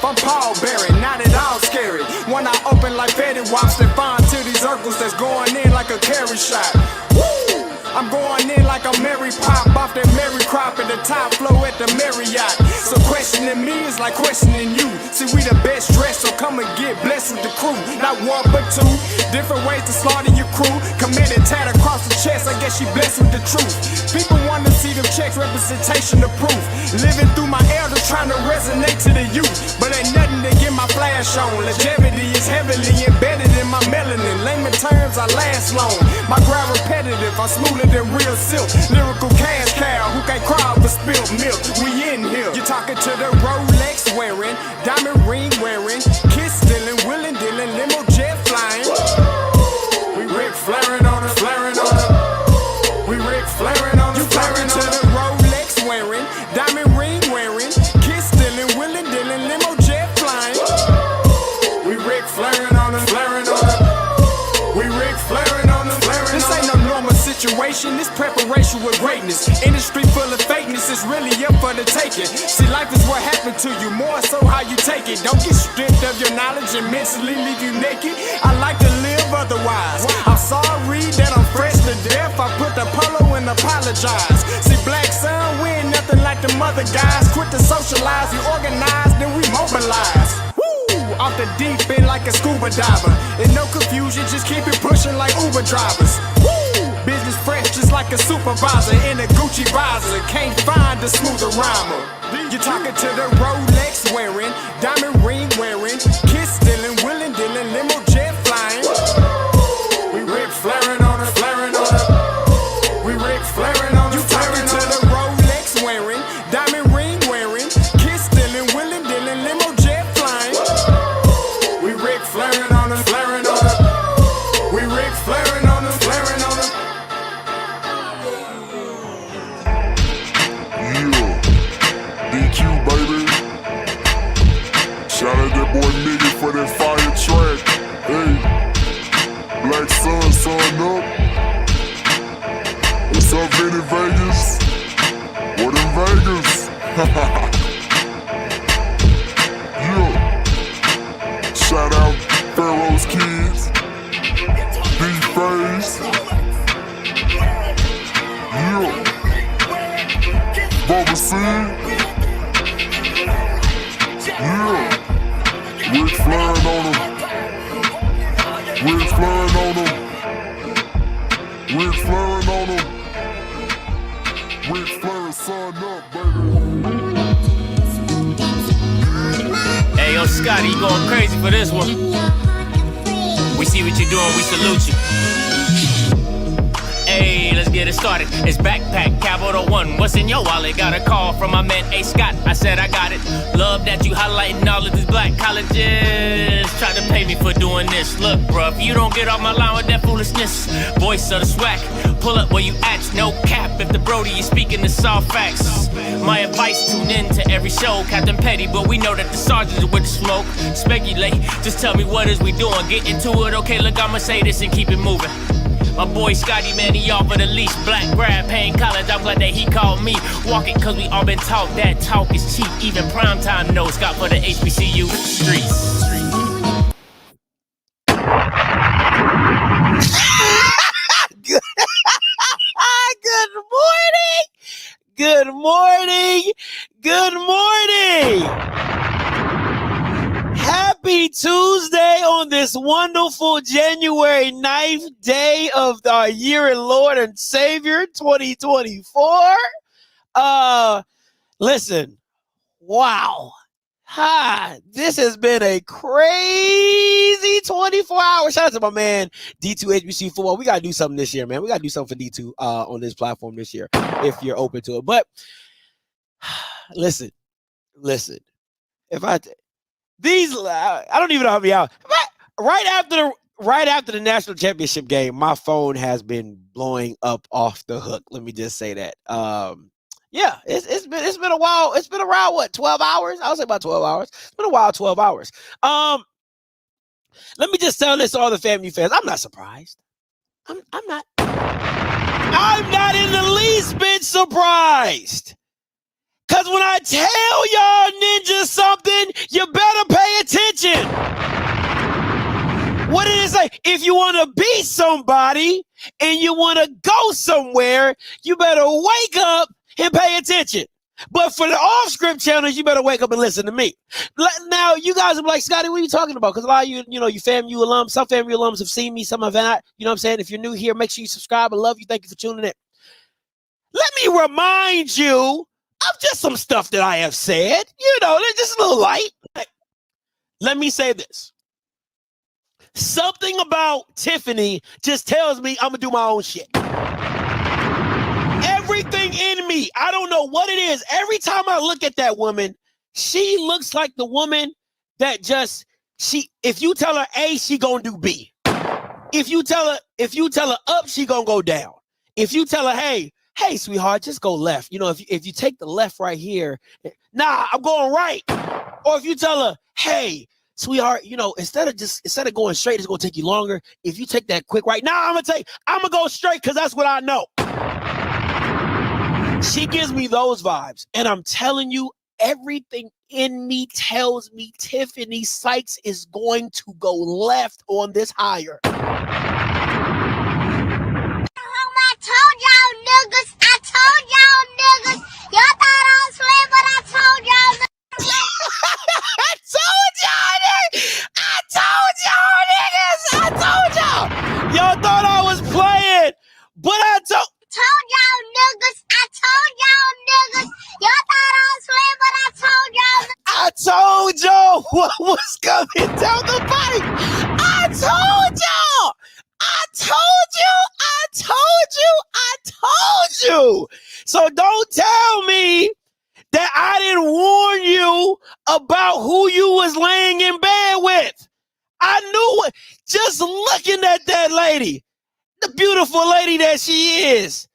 I'm Paul Berry, not at all scary. When I open like Betty Wops, they find to these Urkels that's going in like a carry shot. Woo! I'm going in like a Mary Pop off that Mary Crop at the top flow at the Marriott. So questioning me is like questioning you. See, we the best dressed, so come and get blessed with the crew. Not one but two, different ways to slaughter your crew. Committed tat across the chest, I guess she blessed with the truth. People want to see them checks, representation of proof. Living through my elders, trying to resonate to the youth. But ain't nothing to get my flash on. Longevity is heavily embedded in my melanin. Layman terms, I last long. My grind repetitive, I'm smoother than real silk. Lyrical cash cow who can't cry for spilled milk. We in here. You're talking to the Rolex wearing, diamond ring wearing, kiss stealing, willing dealing, limo jet flying. We Rick flaring on us, flaring on us. We Rick flaring on us, flaring on us. You talking to the Rolex wearing, diamond ring wearing, kiss stealing, willing dealing, limo jet flying. We Rick flaring on us, flaring on us. We Rick flaring on us, flaring on us. This ain't no normal situation, this preparation with greatness. Industry full of fakeness, it's really up for the taking. See, life is what happened to you, more so how you take it. Don't get stripped of your knowledge and mentally leave you naked. I like to live otherwise. I'm sorry that I'm fresh to death. I put the polo and apologize. See, black son, we ain't nothing like the mother guys. Quit to socialize, we organize, then we mobilize. Off the deep end like a scuba diver. And no confusion, just keep it pushing like Uber drivers. Woo! Business fresh just like a supervisor in a Gucci visor. Can't find a smoother rhymer. You're talking to the Rolex wearing, diamond ring wearing, kiss stealing, willing dealing, limo jet flying. We Rick flaring on us, flaring on us. We Rick flaring on us. You talking to the Rolex wearing, diamond ring wearing, kiss stealing, willing dealing, limo jet flying. We Rick flaring on us, flaring on us. We Rick flaring on us, flaring on us. Yeah, DQ baby. Shout out that boy nigga for that fire track. Hey, Black Sun, sun up. What's up, Vinny Vegas? What in Vegas? Yeah. Shout out Pharaoh's Kids, D-Phase. Yeah. Bubba C. Yeah. Rick flaring on him. Rick flaring on him. Rick flaring on him. Rick flaring, son up, baby. Hey, yo, Scotty, you going crazy for this one. We see what you're doing, we salute you. Hey, let's get it started. It's Backpack, Capital One. What's in your wallet? Got a call from my man, A. Scott. I said I got it. Love that you highlighting all of these black colleges. Try to pay me for doing this. Look, bruh, if you don't get off my line with that foolishness, voice of the swag, pull up where you at, no cap. If the Brody is speaking the soft facts, my advice, tune in to every show. Captain Petty, but we know that the sergeants are with the smoke. Speculate, just tell me what is we doing. Get into it, okay, look, I'ma say this and keep it moving. My boy Scotty, man, he off of the leash. Black grad, paying college, I'm glad that he called me. Walk it, cause we all been taught that talk is cheap. Even primetime knows Scott for the HBCU streets. Good morning. Good morning. Happy Tuesday on this wonderful January 9th day of our year in Lord and Savior 2024. Listen, wow. This has been a crazy 24 hours. Shout out to my man D2 HBC Football. We gotta do something this year, man. We gotta do something for D2 on this platform this year, if you're open to it. But listen. If I don't even know how many hours. Right after the national championship game, my phone has been blowing up off the hook. Let me just say that. Yeah, it's been a while. It's been around what, 12 hours? I would say about 12 hours. It's been a while, 12 hours. Let me just tell this to all the FAMU fans. I'm not surprised. I'm not in the least bit surprised. Because when I tell y'all ninjas something, you better pay attention. What did it say? If you want to be somebody and you want to go somewhere, you better wake up and pay attention. But for the Offscript channels, you better wake up and listen to me. Now, you guys will be like, Scotty, what are you talking about? Because a lot of you, you FAMU alums, some FAMU alums have seen me, some have not. You know what I'm saying? If you're new here, make sure you subscribe. I love you. Thank you for tuning in. Let me remind you of just some stuff that I have said. Just a little light. Let me say this. Something about Tiffany just tells me I'm going to do my own shit. Everything in me, I don't know what it is. Every time I look at that woman, she looks like the woman that if you tell her A, she gonna do B. If you tell her up, she gonna go down. If you tell her, hey, sweetheart, just go left. If you take the left right here, nah, I'm going right. Or if you tell her, hey, sweetheart, instead of going straight, it's gonna take you longer. If you take that quick right, I'm gonna go straight because that's what I know. She gives me those vibes, and I'm telling you, everything in me tells me Tiffany Sykes is going to go left on this hire. I told y'all niggas. Y'all thought I was slim, but I told y'all niggas. I told y'all. Y'all thought I was playing, but I told y'all niggas. Y'all thought I was slim, but I told y'all niggas. I told y'all what was coming down the pipe. I told y'all. So don't tell me that I didn't warn you about who you was laying in bed with. I knew it. Just looking at that lady, the beautiful lady that she is.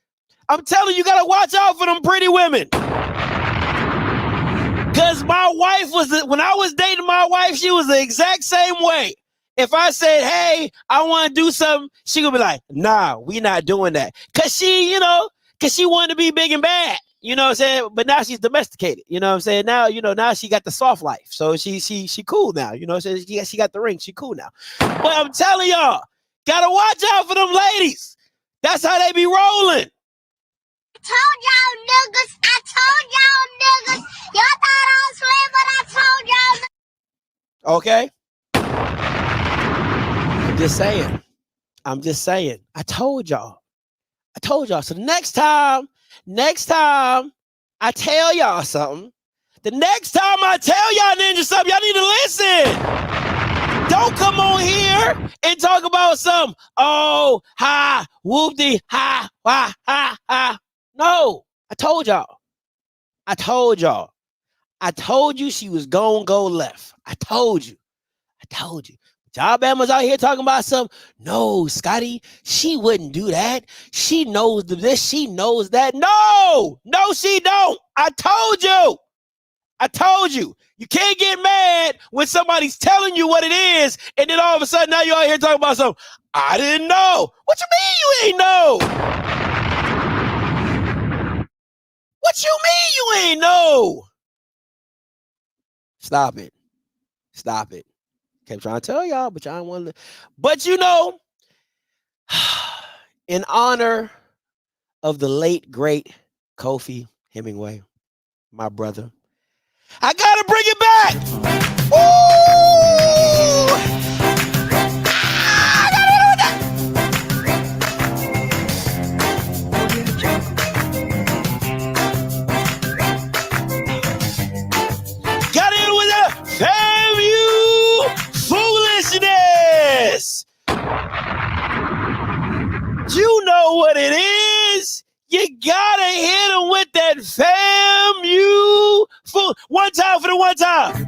I'm telling you, you gotta watch out for them pretty women. Because my wife when I was dating my wife, she was the exact same way. If I said, hey, I want to do something, she gonna be like, nah, we not doing that. Because she wanted to be big and bad. You know what I'm saying? But now she's domesticated. You know what I'm saying? Now, now she got the soft life. So she cool now. You know what I'm saying? She got the ring. She cool now. But I'm telling y'all, gotta watch out for them ladies. That's how they be rolling. I told y'all niggas. Y'all thought I was slim, but I told y'all niggas. Okay. I'm just saying. I told y'all. So next time I tell y'all something, the next time I tell y'all ninjas something, y'all need to listen. Don't come on here and talk about some, oh, ha, whoop-dee, ha, ha, ha, ha. No, I told y'all. I told you she was gonna go left. I told you. Y'all Bama's out here talking about some, no, Scotty, she wouldn't do that. She knows this, she knows that. No, she don't. I told you. You can't get mad when somebody's telling you what it is, and then all of a sudden now you're out here talking about something. I didn't know. What you mean you ain't know? What you mean you ain't know? Stop it. Kept trying to tell y'all, but y'all want to. But in honor of the late, great Kofi Hemingway, my brother, I gotta bring it back. Ooh! Got in with that Famu foolishness. You know what it is. You gotta hit him with that Famu fool. One time for the one time.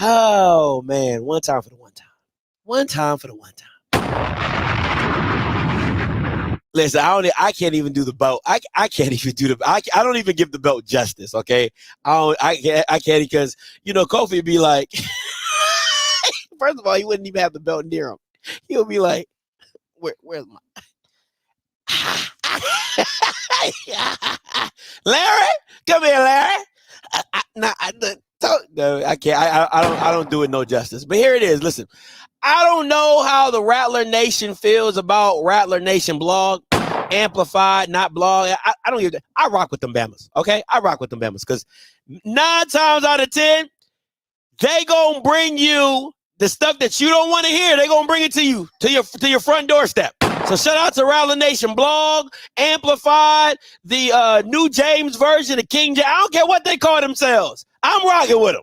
Oh man, one time for the one time. One time for the one time. Listen, I can't even do the belt. I can't even do I don't even give the belt justice. Okay, I can't because Kofi would be like, first of all, he wouldn't even have the belt near him. He'll be like, where's my Larry? Come here, Larry. No, I can't. I don't do it no justice. But here it is. Listen, I don't know how the Rattler Nation feels about Rattler Nation blog, amplified, not blog. I don't even. I rock with them Bamas. Okay, I rock with them Bamas because 9 times out of 10, they gonna bring you the stuff that you don't want to hear. They gonna bring it to you to your front doorstep. So shout out to Rattler Nation blog, amplified, the New James version, the King James. I don't care what they call themselves. I'm rocking with them.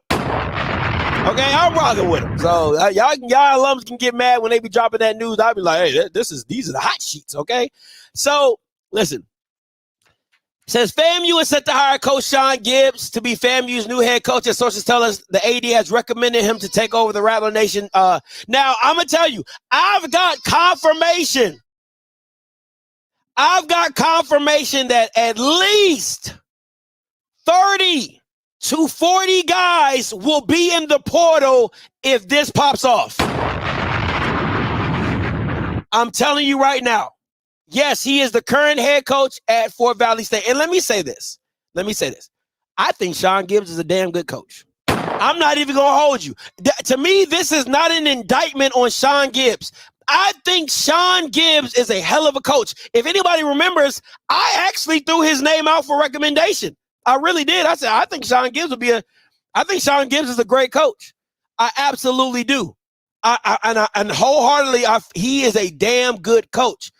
Okay, I'm rocking with them. So y'all alums can get mad when they be dropping that news. I'll be like, hey, these are the hot sheets. Okay, so listen. Says FAMU is set to hire Coach Sean Gibbs to be FAMU's new head coach. As sources tell us, the AD has recommended him to take over the Rattler Nation. Now, I'm going to tell you, I've got confirmation. That at least 30 to 40 guys will be in the portal if this pops off. I'm telling you right now. Yes, he is the current head coach at Fort Valley State. And let me say this. I think Sean Gibbs is a damn good coach. I'm not even going to hold you. To me, this is not an indictment on Sean Gibbs. I think Sean Gibbs is a hell of a coach. If anybody remembers, I actually threw his name out for recommendation. I really did. I said, I think Sean Gibbs is a great coach. I absolutely do. And wholeheartedly, he is a damn good coach.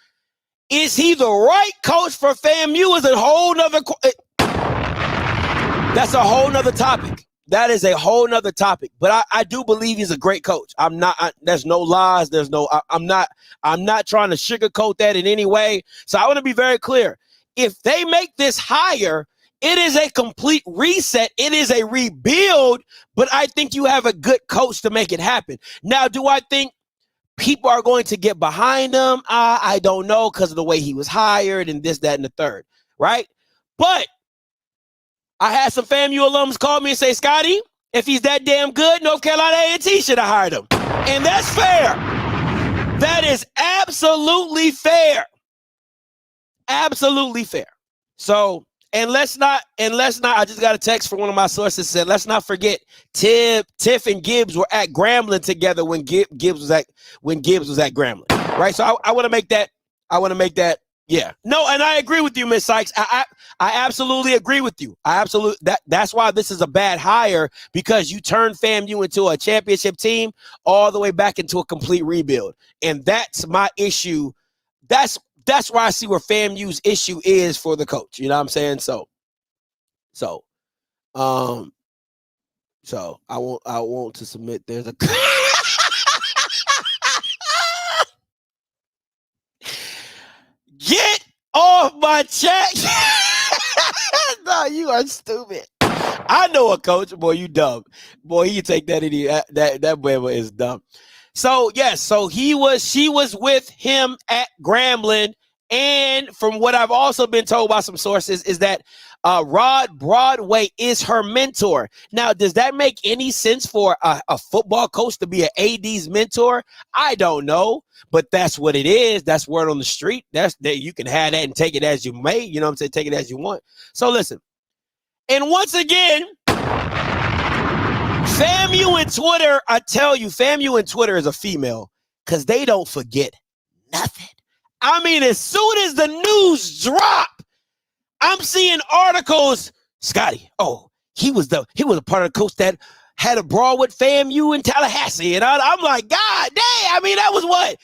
Is he the right coach for FAMU? Is a whole nother. That's a whole nother topic. That is a whole nother topic. But I do believe he's a great coach. There's no lies. I'm not trying to sugarcoat that in any way. So I want to be very clear. If they make this hire, it is a complete reset. It is a rebuild. But I think you have a good coach to make it happen. Now, do I think people are going to get behind him? I don't know, because of the way he was hired and this, that, and the third, right? But I had some FAMU alums call me and say, Scotty, if he's that damn good, North Carolina A&T should have hired him. And that's fair. That is absolutely fair. Absolutely fair. So, and let's not, I just got a text from one of my sources that said, let's not forget Tiff and Gibbs were at Grambling together when Gibbs was at Grambling. Right. So I want to make that. Yeah. No, and I agree with you, Miss Sykes. I absolutely agree with you. That's why this is a bad hire, because you turn FAMU into a championship team all the way back into a complete rebuild. And that's my issue. That's where I see where FAMU's issue is for the coach. You know what I'm saying? So I want to submit. There's a get off my check. No, you are stupid. I know a coach. Boy, you dumb. Boy, you take that idiot. That boy is dumb. So yes, she was with him at Grambling, and from what I've also been told by some sources is that Rod Broadway is her mentor. Now, does that make any sense for a football coach to be an AD's mentor? I don't know, but that's what it is. That's word on the street. That you can have that and take it as you may. You know what I'm saying? Take it as you want. So listen, and once again, FAMU and Twitter, I tell you, FAMU and Twitter is a female, because they don't forget nothing. I mean, as soon as the news drop, I'm seeing articles. Scotty, he was a part of the coach that had a brawl with FAMU in Tallahassee. And I'm like, God dang, I mean, that was what?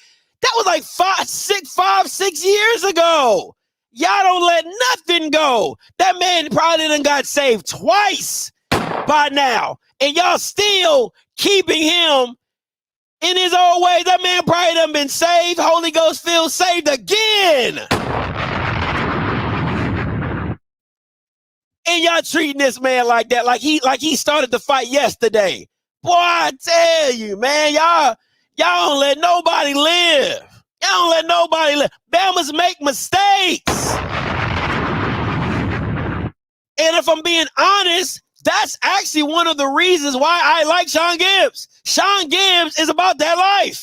That was like 5-6 years ago. Y'all don't let nothing go. That man probably done got saved twice by now. And y'all still keeping him in his old ways. That man probably done been saved, Holy Ghost filled, saved again. And y'all treating this man like that, like he started the fight yesterday. Boy, I tell you, man, y'all don't let nobody live. Y'all don't let nobody let Bamas make mistakes. And if I'm being honest, that's actually one of the reasons why I like Sean Gibbs. Sean Gibbs is about that life.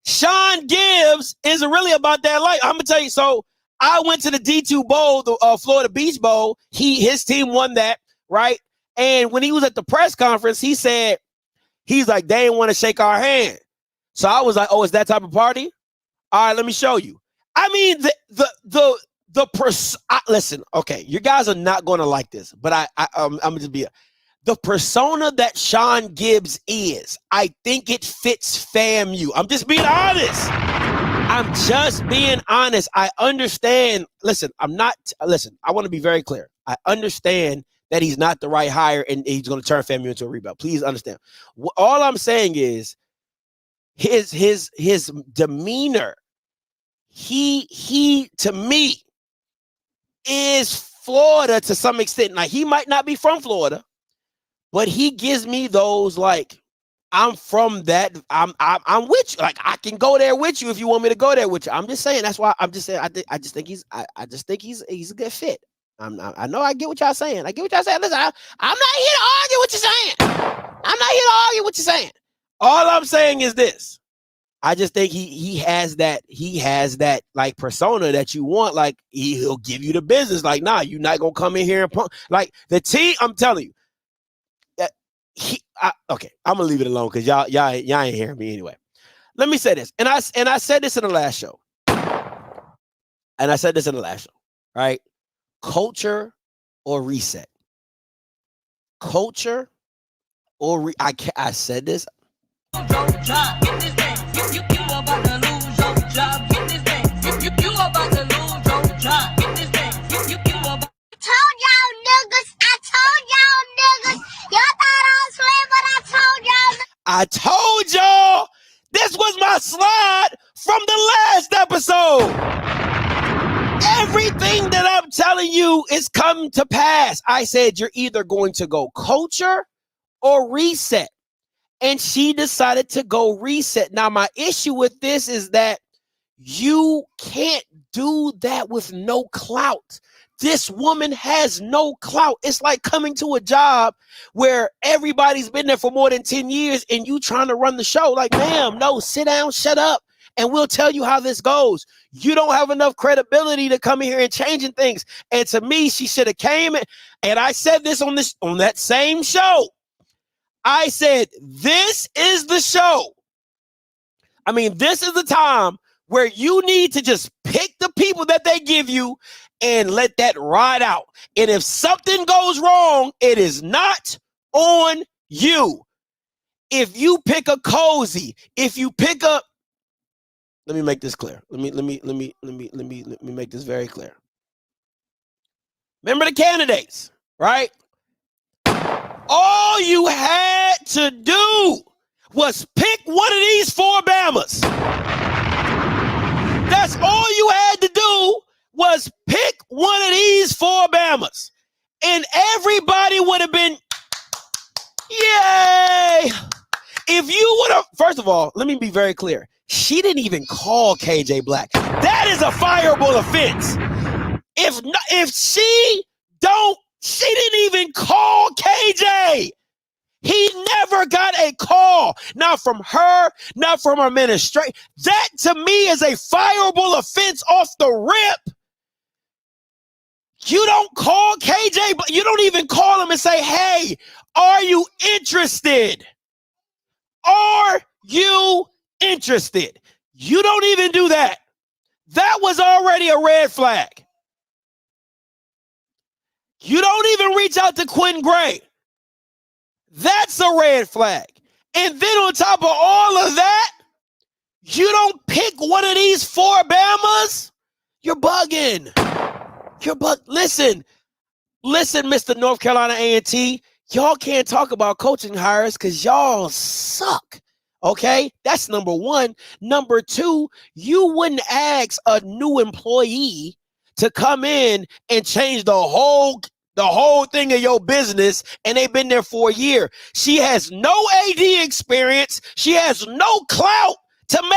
Sean Gibbs is really about that life. I'm gonna tell you. So I went to the D2 Bowl, the Florida Beach Bowl. His team won that, right? And when he was at the press conference, he said, he's like, they didn't want to shake our hand. So I was like, oh, it's that type of party? All right, let me show you. I mean, listen, okay, you guys are not going to like this, but I'm going to just be the persona that Sean Gibbs is. I think it fits FAMU. I'm just being honest. I understand. Listen, I want to be very clear. I understand that he's not the right hire and he's going to turn FAMU into a rebuild. Please understand. All I'm saying is his demeanor, he to me is Florida to some extent. Like, he might not be from Florida, but he gives me those, like, I'm from that. I'm with you. Like, I can go there with you if you want me to go there with you. I'm just saying. That's why I'm just saying. I just think he's a good fit. I know I get what y'all saying. I get what y'all saying. Listen, I'm not here to argue what you're saying. I'm not here to argue what you're saying. All I'm saying is this. I just think he has that like persona that you want. Like, he'll give you the business. Like, nah, you're not gonna come in here and punk. Like, the team, I'm telling you. Okay, I'm gonna leave it alone because y'all ain't hearing me anyway. Let me say this, and I said this in the last show, right? Culture or reset. Culture or I said this. I told y'all this was my slide from the last episode. Everything that I'm telling you is come to pass. I said you're either going to go culture or reset. And she decided to go reset. Now, my issue with this is that you can't do that with no clout. This woman has no clout. It's like coming to a job where everybody's been there for more than 10 years and you trying to run the show. Like, ma'am, no, sit down, shut up, and we'll tell you how this goes. You don't have enough credibility to come in here and changing things. And to me, she should have came in, and I said this on that same show. I said, this is the show. I mean, this is the time where you need to just pick the people that they give you and let that ride out. And if something goes wrong, it is not on you. If you pick a Cozy, if you pick up, let me make this clear. Let me make this very clear. Remember the candidates, right? All you had to do was pick one of these 4 Bamas. That's all you had to do was pick one of these 4 Bamas. And everybody would have been, yay! If you would have, first of all, let me be very clear. She didn't even call KJ Black. That is a fireable offense. If she didn't even call KJ. He never got a call, not from her, not from her administration. That to me is a fireable offense off the rip. You don't call KJ, but you don't even call him and say, hey, are you interested? Are you interested? You don't even do that. That was already a red flag. You don't even reach out to Quinn Gray. That's a red flag. And then on top of all of that, you don't pick one of these 4 Bamas. You're bugging. Listen, Mr. North Carolina A&T, y'all can't talk about coaching hires because y'all suck. Okay, that's number 1. Number 2, you wouldn't ask a new employee to come in and change the whole thing of your business, and they've been there for a year. She has no AD experience. She has no clout.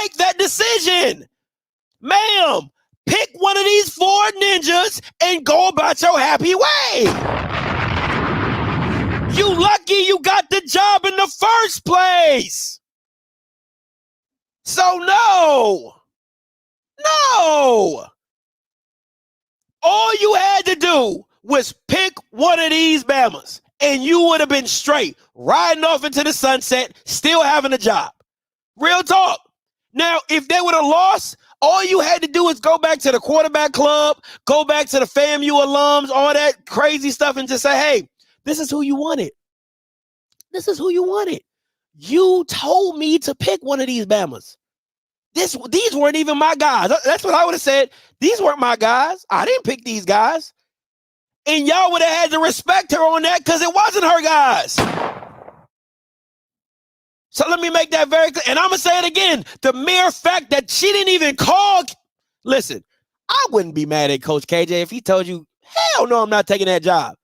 make that decision. Ma'am, pick one of these 4 ninjas and go about your happy way. You lucky you got the job in the first place. So no. All you had to do was pick one of these Bamas and you would have been straight, riding off into the sunset, still having a job. Real talk. Now, if they would have lost, all you had to do is go back to the quarterback club, go back to the FAMU alums, all that crazy stuff, and just say, hey, this is who you wanted. This is who you wanted. You told me to pick one of these Bamas. These weren't even my guys. That's what I would have said. These weren't my guys. I didn't pick these guys. And y'all would have had to respect her on that because it wasn't her guys. So let me make that very clear. And I'm going to say it again. The mere fact that she didn't even call. Listen, I wouldn't be mad at Coach KJ if he told you, hell no, I'm not taking that job.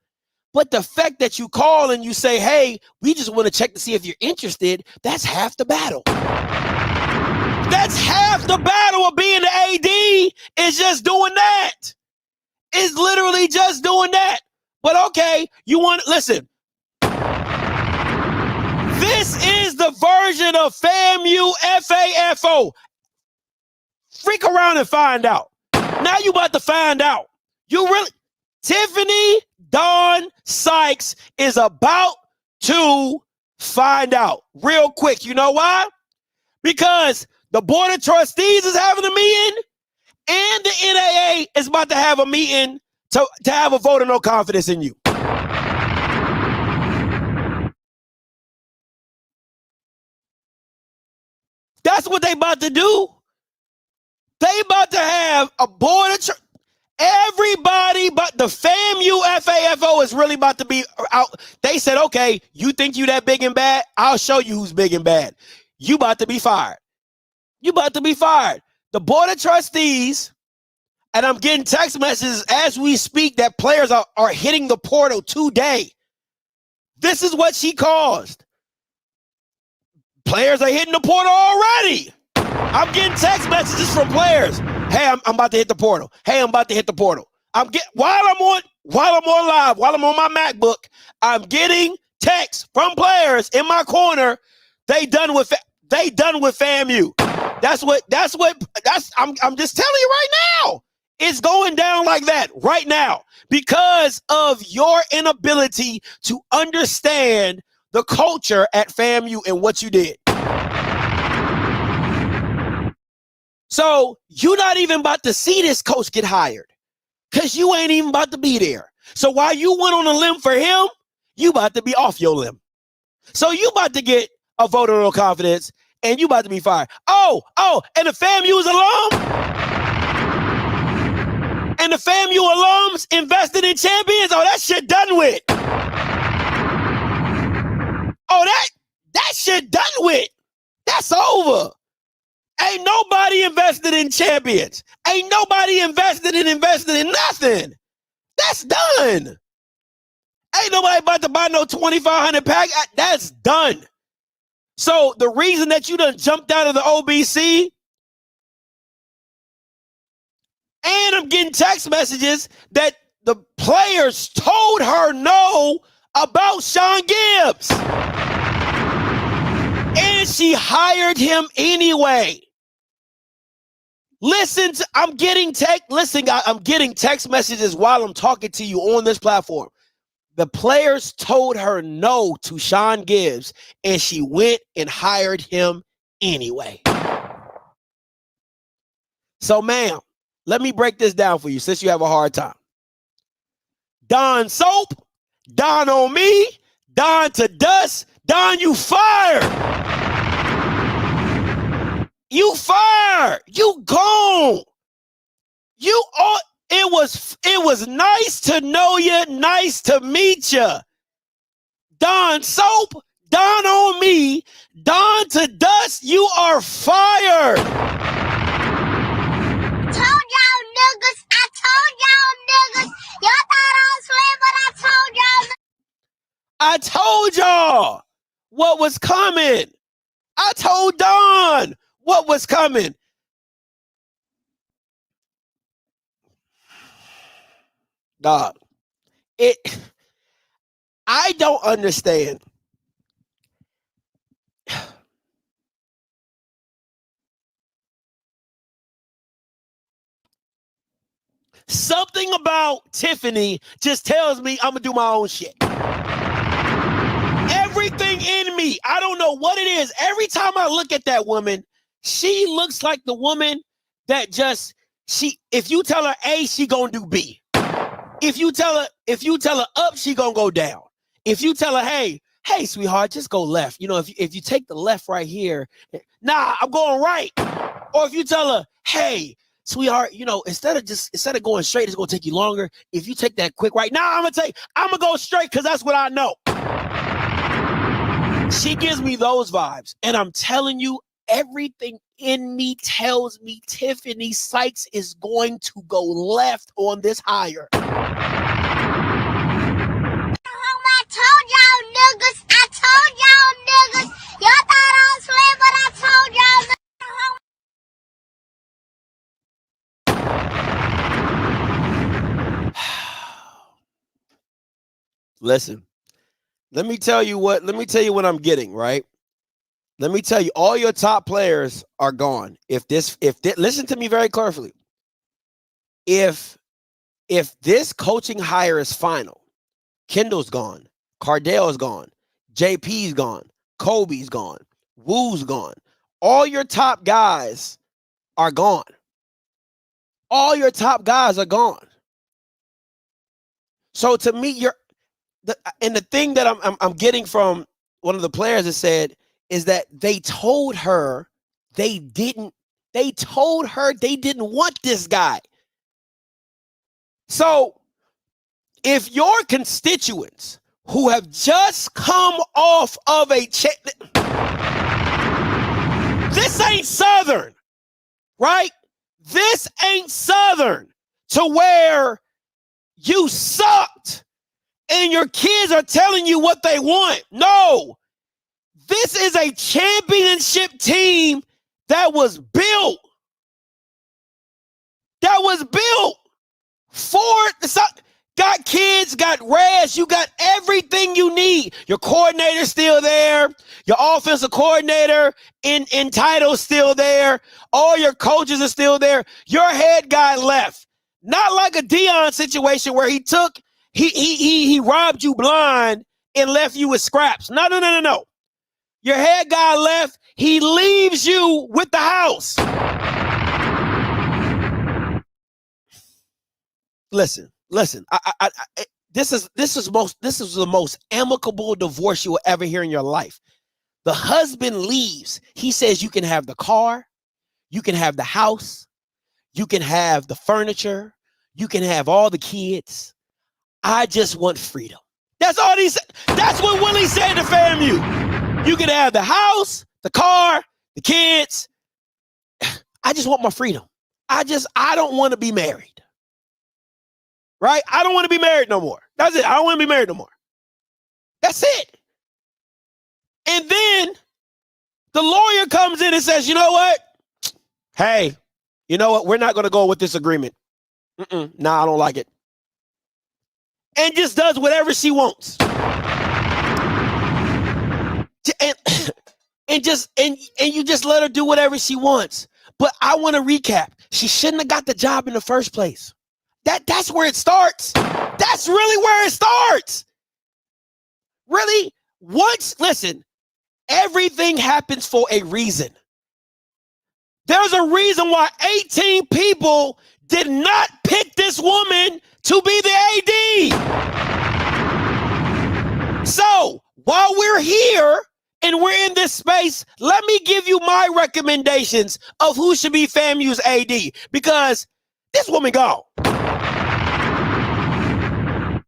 But the fact that you call and you say, hey, we just want to check to see if you're interested, that's half the battle. That's half the battle of being the AD is just doing that. It's literally just doing that. But okay, listen. This is the version of FAMU FAFO. Freak around and find out. Now you about to find out. Tiffany Dawn Sykes is about to find out real quick. You know why? Because the Board of Trustees is having a meeting and the NAA is about to have a meeting to have a vote of no confidence in you. That's what they about to do. They about to have a board of everybody but the FAMU FAFO is really about to be out. They said, okay, you think you that big and bad? I'll show you who's big and bad. You about to be fired. You about to be fired. The Board of Trustees, and I'm getting text messages as we speak that players are hitting the portal today. This is what she caused. Players are hitting the portal already. I'm getting text messages from players. Hey, I'm about to hit the portal. Hey, I'm about to hit the portal. While I'm on live, while I'm on my MacBook, I'm getting texts from players in my corner. They done with FAMU. I'm just telling you right now. It's going down like that right now because of your inability to understand the culture at FAMU and what you did. So you're not even about to see this coach get hired because you ain't even about to be there. So while you went on a limb for him, you about to be off your limb. So you about to get a vote of no confidence and you about to be fired. Oh, and the FAMU's alum? And the FAMU alums invested in champions? Oh, that shit done with. Oh, that shit done with. That's over. Ain't nobody invested in champions. Ain't nobody invested in nothing. That's done. Ain't nobody about to buy no 2,500 pack. That's done. So the reason that you done jumped out of the OBC, and I'm getting text messages that the players told her no about Sean Gibbs. And she hired him anyway. I'm getting text messages while I'm talking to you on this platform. The players told her no to Sean Gibbs, and she went and hired him anyway. So, ma'am, let me break this down for you since you have a hard time. Don Soap, Don on me, Don to dust, Don, you fired. You fired. You gone. It was nice to know you, nice to meet you. Don Soap, Don on me, Don to dust, you are fired. I told y'all niggas. Y'all thought I was playing, but I told y'all what was coming. I told Don what was coming. Dog, I don't understand. Something about Tiffany just tells me I'm gonna do my own shit. Everything in me, I don't know what it is. Every time I look at that woman, she looks like the woman that just if you tell her A, she gonna do B. If you tell her up, she gonna go down. If you tell her, hey, sweetheart, just go left. You know, if you take the left right here, nah, I'm going right. Or if you tell her, hey, sweetheart, you know, instead of going straight, it's gonna take you longer. If you take that quick right, I'm gonna go straight because that's what I know. She gives me those vibes, and I'm telling you, everything in me tells me Tiffany Sykes is going to go left on this hire. I told y'all niggas. I told y'all niggas. Y'all thought I was swear, but I told y'all Listen, let me tell you what I'm getting, right? Let me tell you, all your top players are gone. Listen to me very carefully. If this coaching hire is final, Kendall's gone, Cardale's gone, JP's gone, Kobe's gone, Woo's gone. All your top guys are gone. All your top guys are gone. So to me, the thing that I'm getting from one of the players that said is that they told her they didn't want this guy. So if your constituents who have just come off of this ain't Southern, right? This ain't Southern to where you sucked and your kids are telling you what they want. No, this is a championship team that was built. Got kids, got Raz, you got everything you need. Your coordinator's still there. Your offensive coordinator in title's still there. All your coaches are still there. Your head guy left. Not like a Dion situation where he robbed you blind and left you with scraps. No. Your head guy left. He leaves you with the house. Listen. This is the most amicable divorce you will ever hear in your life. The husband leaves. He says you can have the car, you can have the house, you can have the furniture, you can have all the kids. I just want freedom. That's all he said. That's what Willie said to FAMU. You can have the house, the car, the kids. I just want my freedom. I don't want to be married. Right? I don't want to be married no more. That's it. I don't want to be married no more. That's it. And then the lawyer comes in and says, you know what? Hey, you know what? We're not going to go with this agreement. Nah, I don't like it. And just does whatever she wants. And you just let her do whatever she wants. But I want to recap. She shouldn't have got the job in the first place. That's where it starts. That's really where it starts. Really, listen, everything happens for a reason. There's a reason why 18 people did not pick this woman to be the AD. So while we're here and we're in this space, let me give you my recommendations of who should be FAMU's AD, because this woman gone.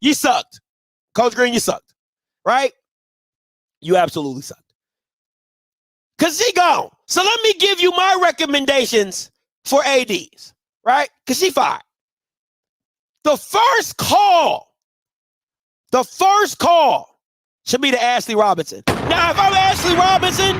You sucked. Coach Green, you sucked. Right? You absolutely sucked. Because she gone. So let me give you my recommendations for ADs. Right? Because she fired. The first call should be to Ashley Robinson. Now, if I'm Ashley Robinson,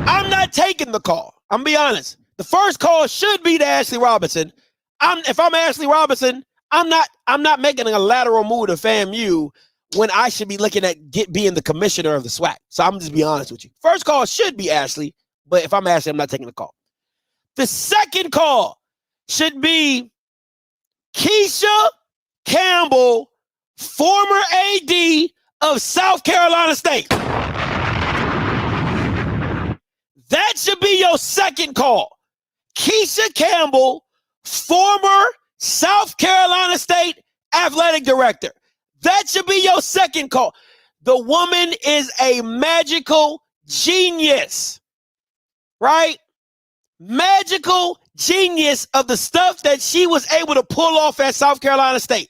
I'm not taking the call. I'm gonna be honest. The first call should be to Ashley Robinson. If I'm Ashley Robinson, I'm not making a lateral move to FAMU when I should be looking at being the commissioner of the SWAC. So I'm just be honest with you. First call should be Ashley, but if I'm Ashley, I'm not taking the call. The second call should be Keisha Campbell, former AD of South Carolina State. That should be your second call. Keisha Campbell, former South Carolina State athletic director. That should be your second call. The woman is a magical genius, right? Magical genius of the stuff that she was able to pull off at South Carolina State.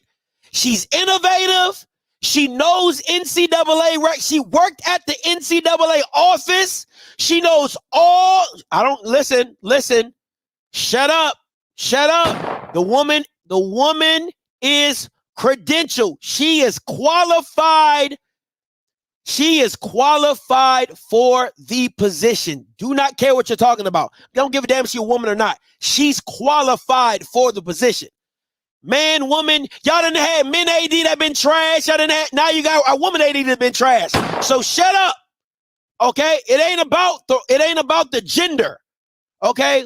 She's innovative. She knows NCAA, right? She worked at the NCAA office. She knows all. Listen. Shut up. The woman is credentialed. She is qualified. She is qualified for the position. Do not care what you're talking about. Don't give a damn if she's a woman or not. She's qualified for the position. Man, woman, y'all done had men AD that been trash. Now you got a woman AD that been trash. So shut up. Okay? It ain't about the gender. Okay?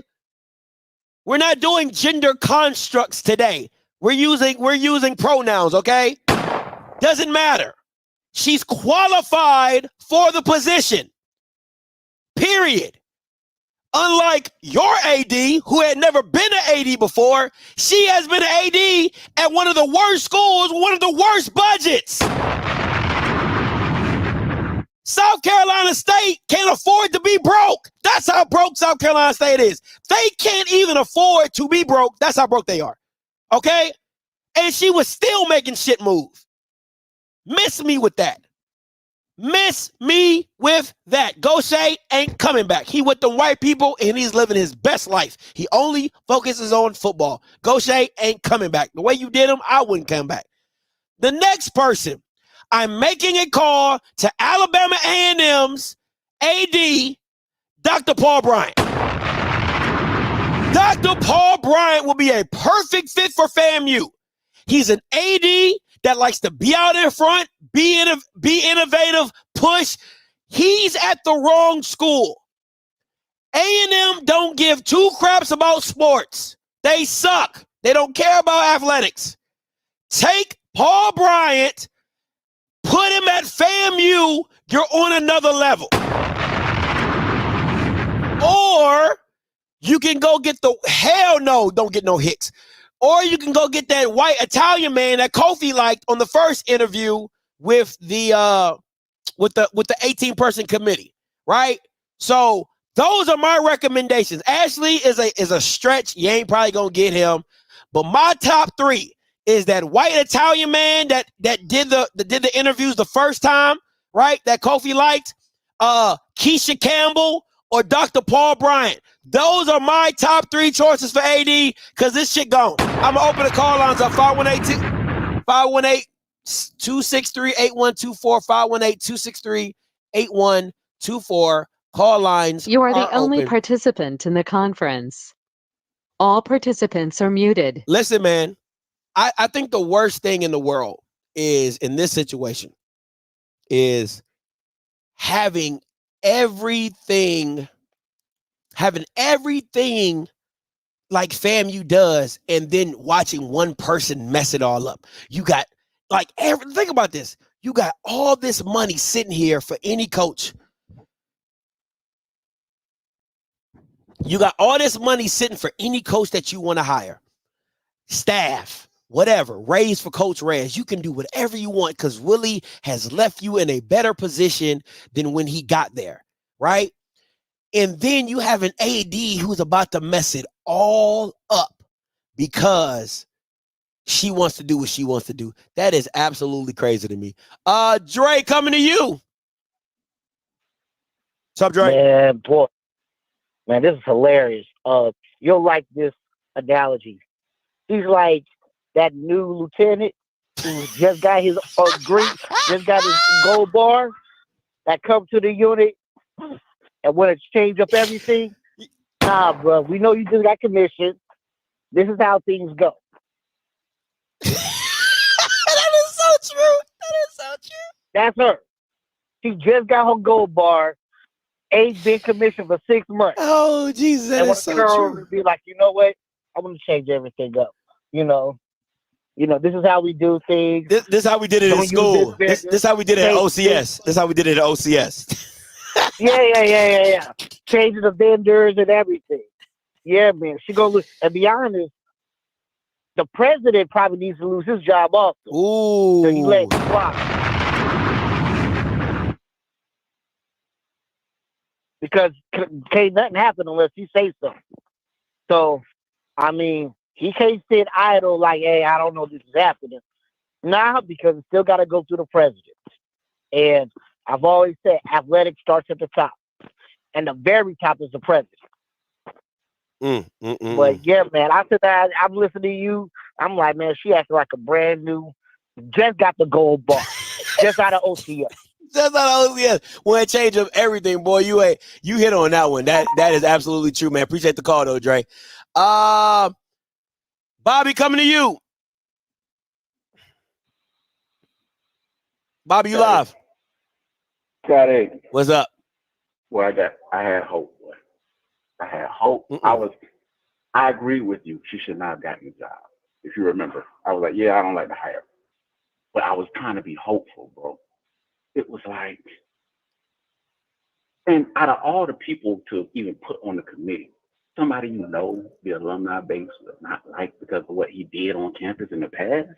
We're not doing gender constructs today. We're using pronouns, okay? Doesn't matter. She's qualified for the position. Period. Unlike your AD, who had never been an AD before, she has been an AD at one of the worst schools, one of the worst budgets. South Carolina State can't afford to be broke. That's how broke South Carolina State is. They can't even afford to be broke. That's how broke they are. Okay? And she was still making shit move. Miss me with that. Miss me with that. Gaucher ain't coming back. He with the white people and he's living his best life. He only focuses on football. Gaucher ain't coming back. The way you did him, I wouldn't come back. The next person, I'm making a call to Alabama A&M's AD, Dr. Paul Bryant. Dr. Paul Bryant will be a perfect fit for FAMU. He's an AD that likes to be out in front, be innovative, push. He's at the wrong school. A&M don't give two craps about sports. They suck. They don't care about athletics. Take Paul Bryant, put him at FAMU, you're on another level. Or you can go get don't get no hicks. Or you can go get that white Italian man that Kofi liked on the first interview with the 18-person committee, right? So those are my recommendations. Ashley is a stretch. You ain't probably gonna get him, but my top three is that white Italian man that did the interviews the first time, right? That Kofi liked, Keisha Campbell or Dr. Paul Bryant. Those are my top three choices for AD because this shit gone. I'm going to open the call lines up 518-263-8124, 518-263-8124. Call lines. You are the only open. participant in the conference. All participants are muted. Listen, man, I think the worst thing in the world is in this situation is having everything like FAMU does and then watching one person mess it all up. You got think about this. You got all this money sitting here for any coach. You got all this money sitting for any coach that you want to hire. Staff, whatever, raise for Coach Rez. You can do whatever you want because Willie has left you in a better position than when he got there, right? And then you have an AD who's about to mess it all up because she wants to do what she wants to do. That is absolutely crazy to me. Dre, coming to you. What's up, Dre? Man, boy. Man, this is hilarious. You'll like this analogy. He's like that new lieutenant who just got his just got his gold bar that come to the unit and want to change up everything. Nah, bro. We know you just got commissioned. This is how things go. That is so true. That is so true. That's her. She just got her gold bar. Ain't been commissioned for 6 months. Oh, Jesus, that And is want to so come over true. and be like, you know what? I want to change everything up. You know, this is how we do things. This how we did it in Don't use school. this This how we did it at Change OCS. This how we did it at OCS. Yeah. Changing the vendors and everything. Yeah, man. She gonna lose. And be honest, the president probably needs to lose his job also. So he let Ooh. it fly. Because can't nothing happen unless he say something. So, I mean, he can't sit idle like, hey, I don't know this is happening. Nah, because it still got to go through the president. And I've always said athletics starts at the top. And the very top is the president. But yeah, man, I said that I'm listening to you. I'm like, man, she acting like a brand new, just got the gold bar, just out of OCS. That's not OCS. When change of everything, boy. You hit on that one. That is absolutely true, man. Appreciate the call though, Dre. Bobby, coming to you. Bobby, you live. Scotty, What's up? well, I had hope. Boy. I had hope. I agree with you. She should not have gotten the job. If you remember, I was like, yeah, I don't like to hire, but I was trying to be hopeful, bro. It was like, and out of all the people to even put on the committee, somebody you know the alumni base was not like because of what he did on campus in the past.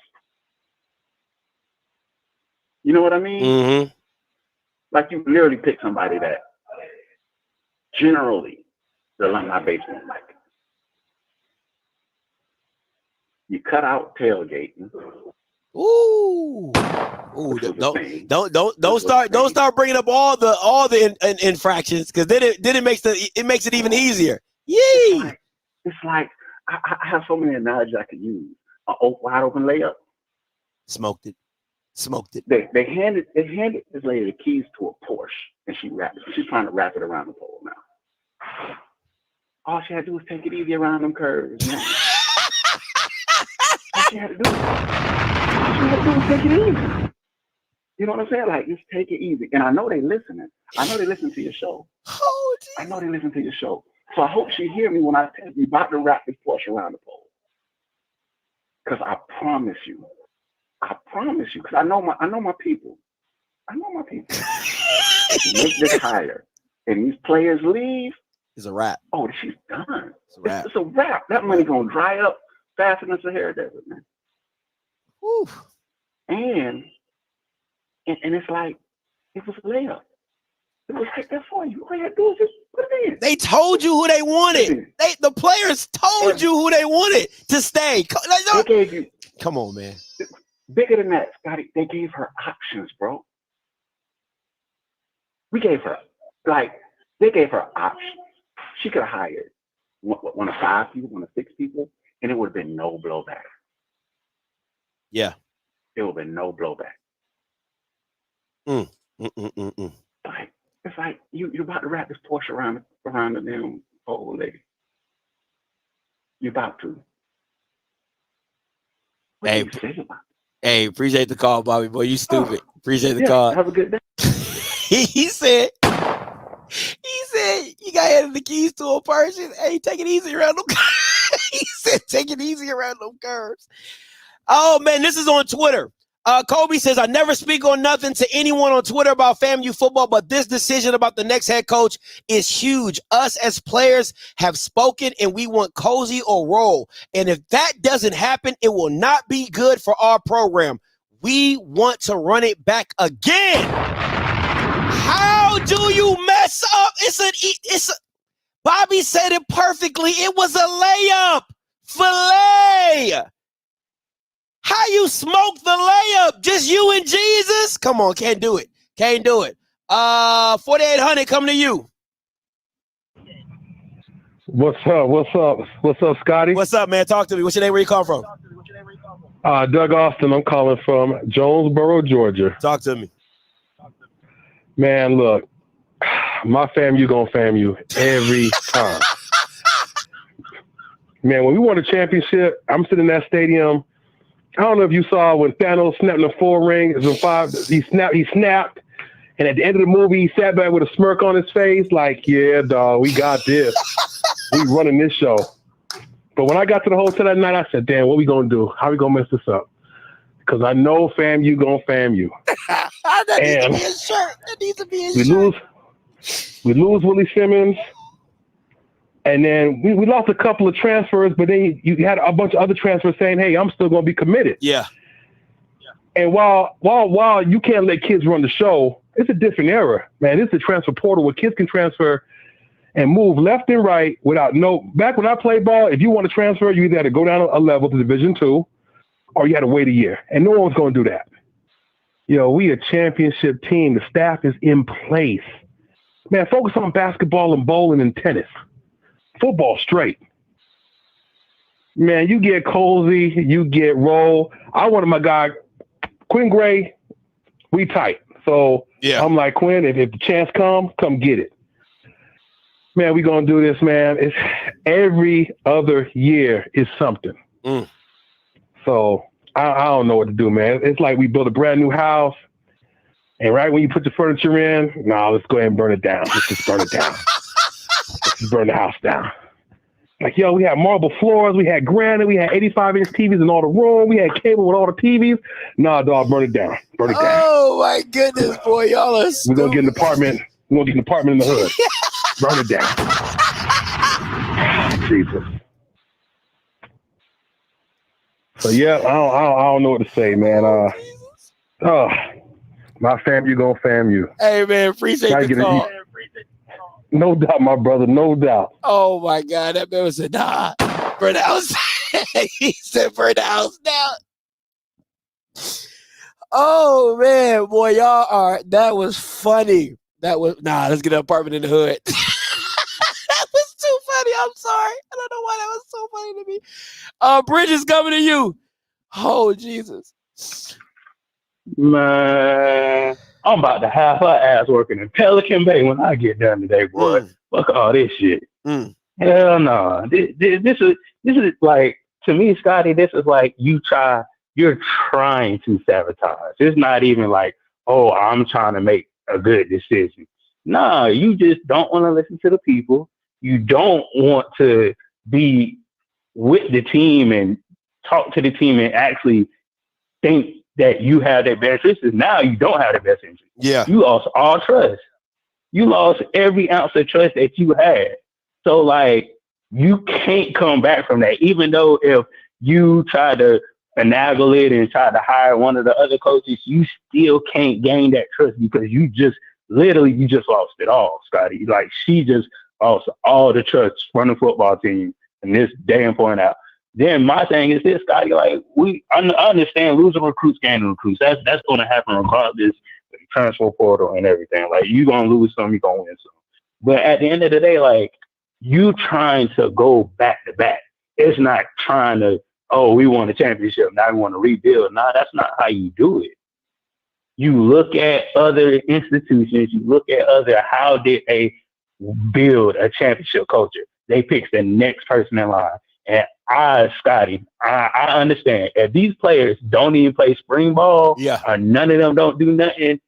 You know what I mean? Mm-hmm. Like you literally pick somebody that generally the alumni base won't like. You cut out tailgating. Ooh. Don't start bringing up all the infractions because then it makes it even easier. Yee. It's like I have so many analogies I could use. An wide open layup. Smoked it. They handed this lady the keys to a Porsche and she's trying to wrap it around the pole now. All she had to do was take it easy around them curves. Man. All she had to do was take it easy. You know what I'm saying? Like, just take it easy. And I know they listening. I know they listen to your show. Oh, geez. I know they listen to your show. So I hope she hear me when I tell you about to wrap this Porsche around the pole. Because I promise you, because I know my people. Make this higher. And these players leave. It's a wrap. Oh, she's done. It's a wrap. That money gonna dry up faster than Sahara Desert, man. Woo. And it's like it was a layup. It was right there for you. All you had to do is just put it in. They told you who they wanted. The players told you who they wanted to stay. They gave you. Come on, man. Bigger than that, Scotty. They gave her options, bro. They gave her options. She could have hired one of 5 people, one of 6 people, and it would have been no blowback. Yeah. It would have been no blowback. It's like you're about to wrap this Porsche around the damn old lady. You're about to. What do you say about it? Hey, appreciate the call, Bobby. Boy, you stupid. Appreciate the call. Have a good day. He said, you got handed the keys to a person. Hey, take it easy around them curves. He said, take it easy around them curves. Oh, man, this is on Twitter. Kobe says, I never speak on nothing to anyone on Twitter about FAMU football, but this decision about the next head coach is huge. Us as players have spoken, and we want Cozy or Roll. And if that doesn't happen, it will not be good for our program. We want to run it back again. How do you mess up? Bobby said it perfectly. It was a layup. Filet. How you smoke the layup? Just you and Jesus? Come on, can't do it. 4800 coming to you. What's up, Scotty? What's up, man? Talk to me. What's your name? Where you come from? Doug Austin. I'm calling from Jonesboro, Georgia. Talk to me. Man, look, my FAMU gonna FAMU every time. Man, when we won a championship, I'm sitting in that stadium. I don't know if you saw when Thanos snapped the 4 ring. It was in 5. He snapped. And at the end of the movie, he sat back with a smirk on his face, like, yeah, dog, we got this. We running this show. But when I got to the hotel that night, I said, damn, what we going to do? How we going to mess this up? Because I know FAMU going to FAMU. That needs to be a shirt. That needs to be a shirt. We lose Willie Simmons. And then we lost a couple of transfers, but then you had a bunch of other transfers saying, hey, I'm still going to be committed. Yeah. And while you can't let kids run the show, it's a different era, man. It's a transfer portal where kids can transfer and move left and right without back when I played ball, if you want to transfer, you either had to go down a level to Division II or you had to wait a year. And no one was going to do that. We a championship team. The staff is in place. Man, focus on basketball and bowling and tennis. Football straight. Man, you get Colsey, you get Roll. I wanted my guy, Quinn Gray, we tight. So yeah. I'm like, Quinn, if the chance come get it. Man, we going to do this, man. It's every other year is something. So I don't know what to do, man. It's like we built a brand new house. And right when you put the furniture in, let's go ahead and burn it down. Let's just burn it down. Let's just burn the house down. Like, we had marble floors, we had granite, we had 85-inch TVs in all the room, we had cable with all the TVs. Nah, dog, burn it down. Burn it down. Oh my goodness, boy, y'all are stupid. We're gonna get an apartment. We're gonna get an apartment in the hood. Burn it down. Jesus. So yeah, I don't know what to say, man. My fam, you gonna fam you. Hey man, appreciate the call. No doubt, my brother. No doubt. Oh my God, that man said, "Nah, burn the house." He said, "Burn the house down." Oh man, boy, y'all are. That was funny. Let's get an apartment in the hood. That was too funny. I'm sorry. I don't know why that was so funny to me. Bridge is coming to you. Oh Jesus. Man, I'm about to have her ass working in Pelican Bay when I get done today, boy. Fuck all this shit. Hell no. This is like, to me, Scotty, this is like you're trying to sabotage. It's not even like, oh, I'm trying to make a good decision. No, you just don't want to listen to the people. You don't want to be with the team and talk to the team and actually think that you have their best interests. Now you don't have their best interests. Yeah. You lost all trust. You lost every ounce of trust that you had. So, like, you can't come back from that. Even though if you try to finagle it and try to hire one of the other coaches, you still can't gain that trust because you just lost it all, Scotty. Like, she just lost all the trust from the football team from this damn point out. Then my thing is this, Scotty, like, I understand losing recruits, gaining recruits. That's going to happen regardless of the transfer portal and everything. Like, you're going to lose some, you're going to win some. But at the end of the day, like, you trying to go back to back. It's not trying to, oh, we won a championship, now we want to rebuild. Nah, that's not how you do it. You look at other institutions, you look at how did they build a championship culture? They pick the next person in line. And Scotty, I understand. If these players don't even play spring ball, or none of them don't do nothing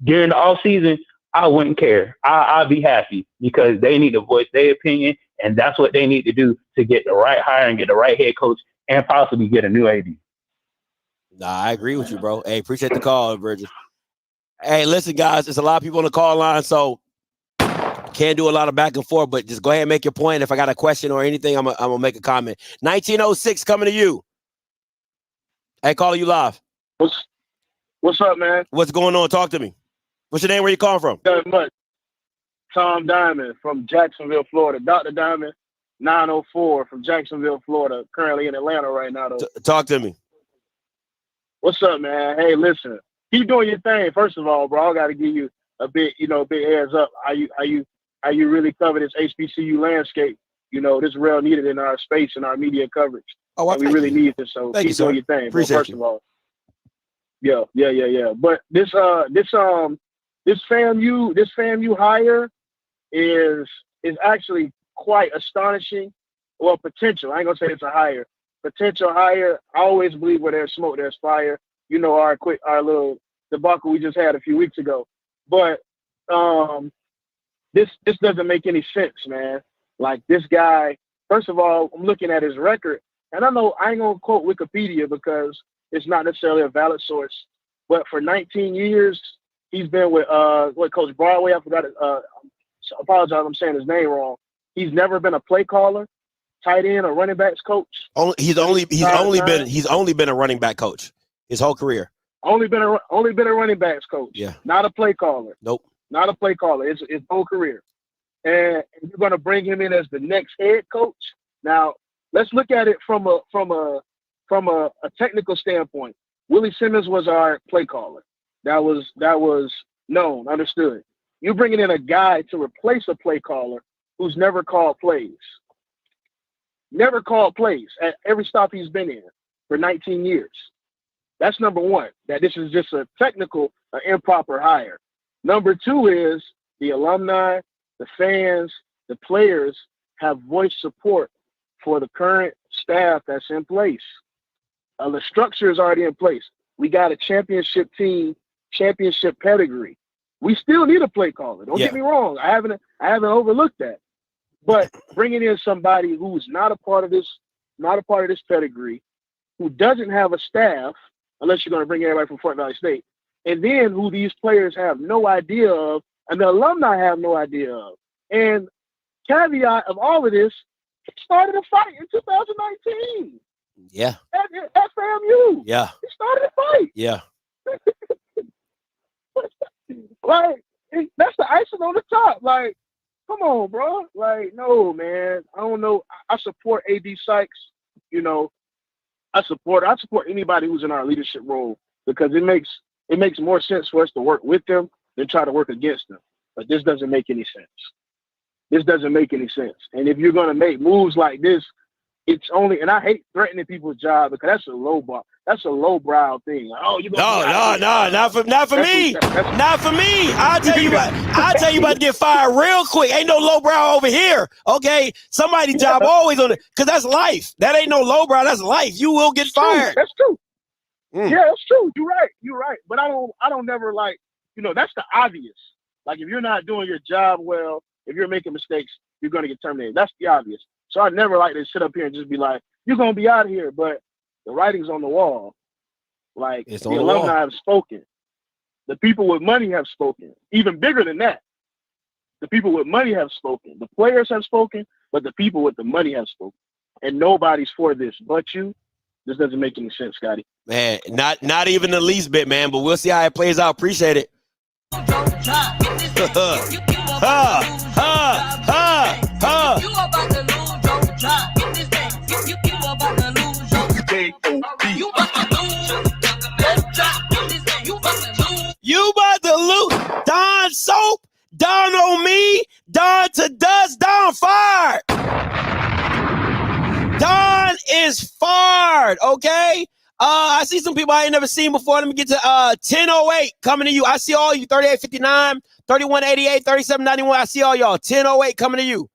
during the off season, I wouldn't care. I'd be happy because they need to voice their opinion, and that's what they need to do to get the right hire and get the right head coach and possibly get a new AD. Nah, I agree with you, bro. Hey, appreciate the call, Virgil. Hey, listen, guys, there's a lot of people on the call line, so can't do a lot of back and forth, but just go ahead and make your point. If I got a question or anything, I'm gonna make a comment. 1906 coming to you. Hey, calling you live. What's up, man? What's going on? Talk to me. What's your name? Where you calling from? Nothing much. Tom Diamond from Jacksonville, Florida. Dr. Diamond, 904 from Jacksonville, Florida. Currently in Atlanta right now, though. Talk to me. What's up, man? Hey, listen. Keep doing your thing. First of all, bro, I got to give you a big heads up. How you really cover this HBCU landscape? This is real needed in our space and our media coverage. Oh, we really need this. So keep doing your thing, bro. First of all. Yeah. But this FAMU hire is actually quite astonishing well, potential. I ain't gonna say it's a hire. Potential hire. I always believe where there's smoke, there's fire. You know our little debacle we just had a few weeks ago. But this doesn't make any sense, man. Like this guy. First of all, I'm looking at his record, and I know I ain't gonna quote Wikipedia because it's not necessarily a valid source. But for 19 years, he's been with Coach Broadway. I forgot it. Apologize, I'm saying his name wrong. He's never been a play caller, tight end, or running backs coach. He's only been a running back coach his whole career. Only been a running backs coach. Yeah. Not a play caller. Nope. Not a play caller. It's his whole career. And you're gonna bring him in as the next head coach. Now, let's look at it from a technical standpoint. Willie Simmons was our play caller. That was known, understood. You're bringing in a guy to replace a play caller who's never called plays. Never called plays at every stop he's been in for 19 years. That's number one, that this is just a technical, improper hire. Number two is the alumni, the fans, the players have voiced support for the current staff that's in place. The structure is already in place. We got a championship team, championship pedigree. We still need a play caller. Don't get me wrong. I haven't overlooked that. But bringing in somebody who's not a part of this pedigree, who doesn't have a staff, unless you're going to bring everybody from Fort Valley State, and then who these players have no idea of, and the alumni have no idea of. And caveat of all of this, he started a fight in 2019. Yeah. At FAMU. Yeah. He started a fight. Yeah. Like, that's the icing on the top. Like, come on, bro. Like, no, man. I don't know. I support AD Sykes. You know, I support anybody who's in our leadership role because it makes more sense for us to work with them than try to work against them. But this doesn't make any sense. This doesn't make any sense. And if you're going to make moves like this, it's only, and I hate threatening people's job because that's a low bar. That's a low brow thing. Like, oh, you no, not for me. Not for me. I'll tell you about to get fired real quick. Ain't no low brow over here. Okay. Somebody's job always on it. Cause that's life. That ain't no low brow. That's life. You will get fired. That's true. Yeah, that's true. You're right. But I don't never like, that's the obvious. Like if you're not doing your job well, if you're making mistakes, you're going to get terminated. That's the obvious. So I never like to sit up here and just be like, you're going to be out of here. But the writing's on the wall. Like the alumni have spoken. The people with money have spoken. Even bigger than that. The people with money have spoken. The players have spoken, but the people with the money have spoken. And nobody's for this but you. This doesn't make any sense, Scotty. Man, not even the least bit, man. But we'll see how it plays out. Appreciate it. You about to lose. Don Soap, Don on me, Don to dust, Don fired. Don is fired, okay? I see some people I ain't never seen before. Let me get to 1008 coming to you. I see all you, 3859, 3188, 3791. I see all y'all. 1008 coming to you.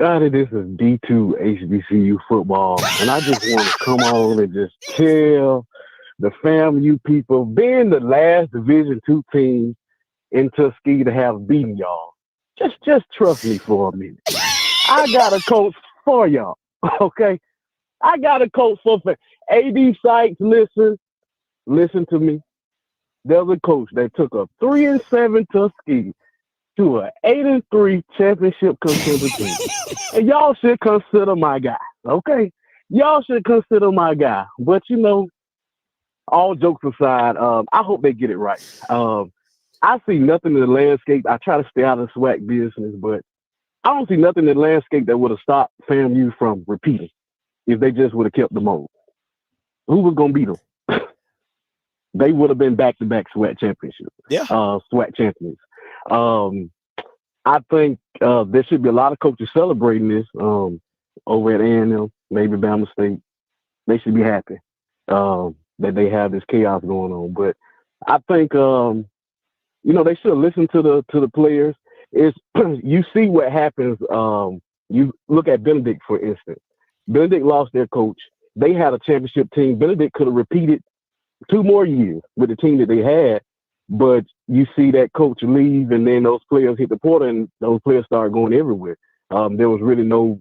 Scotty, this is D2 HBCU football, and I just want to come on and just tell the FAMU people, being the last Division II team in Tuskegee to have beaten y'all, just trust me for a minute. I got a coach for y'all, okay? I got a coach for AD Sykes. Listen to me. There's a coach that took a 3-7 Tuskegee to an 8-3 championship contender team. And y'all should consider my guy, okay? Y'all should consider my guy. But, all jokes aside, I hope they get it right. I see nothing in the landscape. I try to stay out of the SWAC business, but I don't see nothing in the landscape that would have stopped FAMU from repeating if they just would have kept the mold. Who was going to beat them? They would have been back-to-back SWAC championships. Yeah. SWAC champions. I think there should be a lot of coaches celebrating this over at A&M, maybe Bama State. They should be happy that they have this chaos going on. But I think, they should listen to the players. it's you see what happens. You look at Benedict, for instance. Benedict lost their coach. They had a championship team. Benedict could have repeated 2 more years with the team that they had, but you see that coach leave, and then those players hit the portal, and those players started going everywhere. There was really no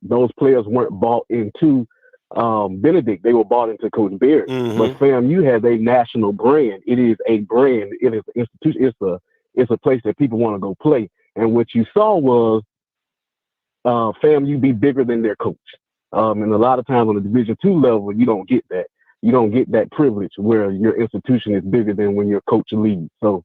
those players weren't bought into Benedict. They were bought into Coach Barrett. But FAMU has a national brand. It is a brand. It is an institution. It's a place that people want to go play. And what you saw was FAMU be bigger than their coach. And a lot of times on the Division II level, you don't get that. You don't get that privilege where your institution is bigger than when your coach leaves. So,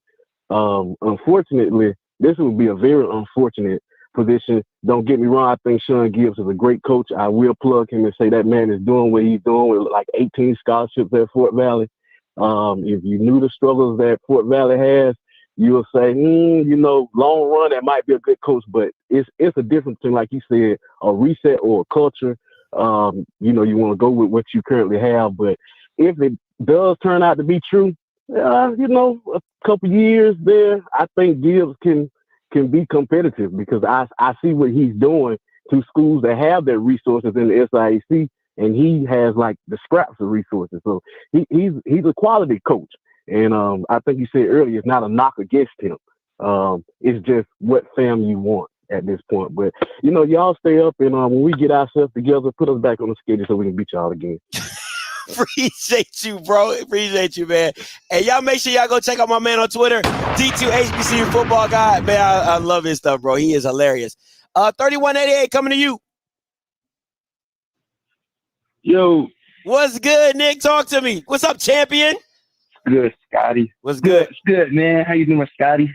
unfortunately, this would be a very unfortunate position. Don't get me wrong. I think Sean Gibbs is a great coach. I will plug him and say that man is doing what he's doing with like 18 scholarships at Fort Valley. If you knew the struggles that Fort Valley has, you will say, long run, that might be a good coach, but it's a difference between, like you said, a reset or a culture. You want to go with what you currently have, but if it does turn out to be true, a couple years there, I think Gibbs can be competitive because I see what he's doing to schools that have their resources in the SIAC, and he has like the scraps of resources. So he's a quality coach. And I think you said earlier, it's not a knock against him. It's just what FAMU wants at this point. But, y'all stay up, and when we get ourselves together, put us back on the schedule so we can beat y'all again. Appreciate you, bro. Appreciate you, man. And y'all make sure y'all go check out my man on Twitter, D2HBCU Football Guy. Man, I love his stuff, bro. He is hilarious. 3188 coming to you. Yo. What's good, Nick? Talk to me. What's up, champion? Good, Scotty. What's good? It's good, man. How you doing, Scotty?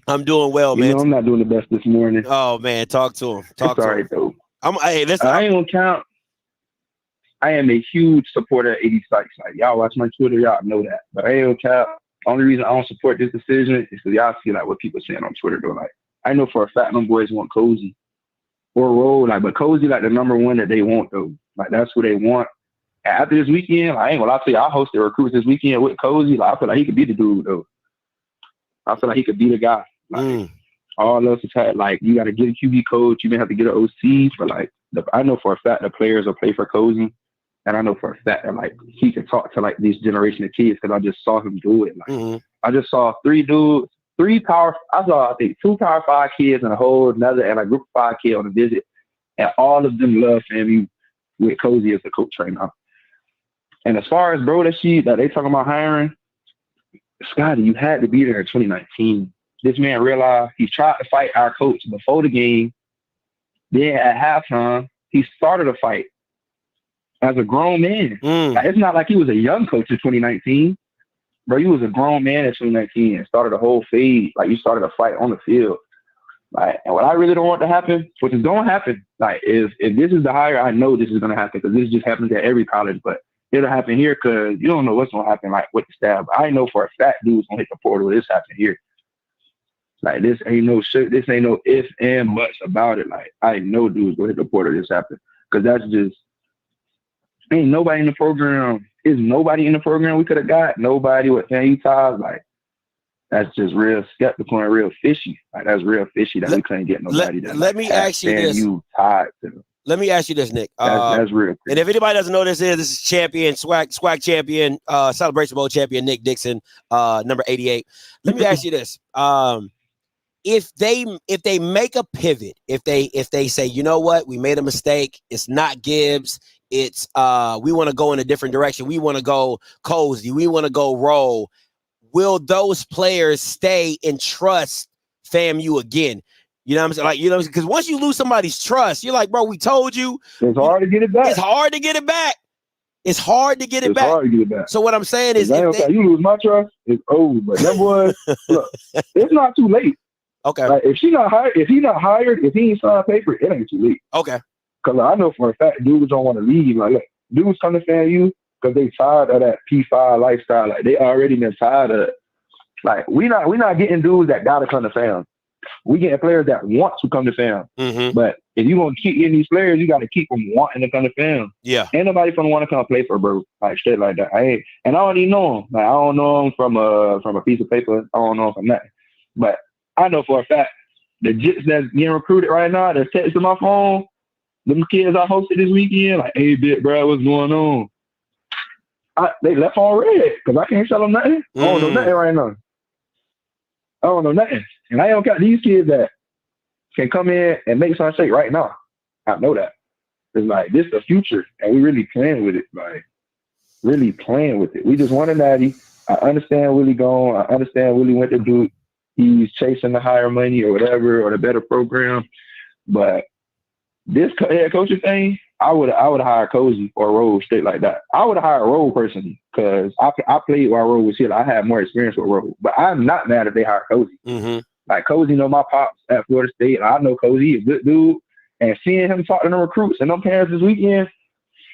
I'm doing well, man. I'm not doing the best this morning. Oh, man. Talk to him. Talk to him. Though. I ain't gonna count. I am a huge supporter of 80 Sykes. Like, y'all watch my Twitter, y'all know that. But I ain't gonna count. Only reason I don't support this decision is because y'all see like what people saying on Twitter. Though, like, I know for a fact them boys want Cozy or Roll, but Cozy like the number one that they want though. Like that's what they want. After this weekend, I ain't gonna lie to you, I hosted recruits this weekend with Cozy. Like, I feel like he could be the dude though. I feel like he could be the guy. Like, all else is had, like, you got to get a QB coach. You may have to get an OC. But like, I know for a fact the players will play for Cozy, and I know for a fact that like he can talk to like this generation of kids because I just saw him do it. Like, I just saw I think 2 Power 5 kids and a group of 5 kids on a visit, and all of them love FAMU with Cozy as the coach right now. And as far as that they talking about hiring, Scotty, you had to be there in 2019. This man realized he tried to fight our coach before the game. Then at halftime, he started a fight as a grown man. Like, it's not like he was a young coach in 2019. Bro, he was a grown man in 2019 and started a whole phase. Like, you started a fight on the field. Like, and what I really don't want to happen, which is going to happen, like, if this is the hire, I know this is going to happen because this just happens at every college, but it'll happen here because you don't know what's going to happen, like, with the staff. I know for a fact dude's going to hit the portal when this happens here. Like, this ain't no shit. This ain't no if and buts about it. Like, I know dudes going to hit the portal this happen because that's just ain't nobody in the program. Is nobody in the program we could have got? Nobody with FAMU ties? Like, that's just real skeptical and real fishy. Like, that's real fishy that we couldn't get nobody that let me ask you this. Tied to them. Let me ask you this, Nick. That's real. And if anybody doesn't know this is champion, swag champion, Celebration Bowl champion, Nick Dixon, number 88. Let me ask you this. If they make a pivot, if they say, you know what, we made a mistake, it's not Gibbs, it's we want to go in a different direction, we want to go Cozy, we want to go Roll, will those players stay and trust FAMU again? You know what I'm saying? Like, you know, because once you lose somebody's trust, you're like, bro, we told you. It's hard to get it back. It's hard to get it back. It's hard to get it back. It's hard to get it back. So what I'm saying is, you lose my trust, it's over. But that boy, look, it's not too late. Okay. Like, if he's not hired, if he ain't signed paper, it ain't too late. Okay. Because I know for a fact dudes don't want to leave. Like, look, dudes come to FAMU because they tired of that P5 lifestyle. Like, they already been tired of it. Like, we not getting dudes that gotta come to FAM. We getting players that want to come to FAM. But if you gonna keep getting these players, you gotta keep them wanting to come to FAM. Yeah. Ain't nobody gonna want to come play for, bro. Like, shit like that. I don't even know him. Like, I don't know him from a piece of paper. I don't know him from nothing. But I know for a fact the Jits that's getting recruited right now, that's texting my phone, them kids I hosted this weekend, like, hey, big bro, what's going on? They left on red because I can't tell them nothing. I don't know nothing right now. I don't know nothing. And I don't got these kids that can come in and make something shake right now. I know that. It's like, this is the future, and we really playing with it. Like, really playing with it. We just won a natty. I understand Willie gone. I understand Willie went to Duke. He's chasing the higher money or whatever, or the better program. But this head coaching thing, I would have hired Cozy or Rose straight like that. I would have hired Rose personally because I played while Rose was here. I had more experience with Rose. But I'm not mad if they hire Cozy. Mm-hmm. Like, Cozy know my pops at Florida State. I know Cozy, a good dude. And seeing him talk to the recruits and them parents this weekend,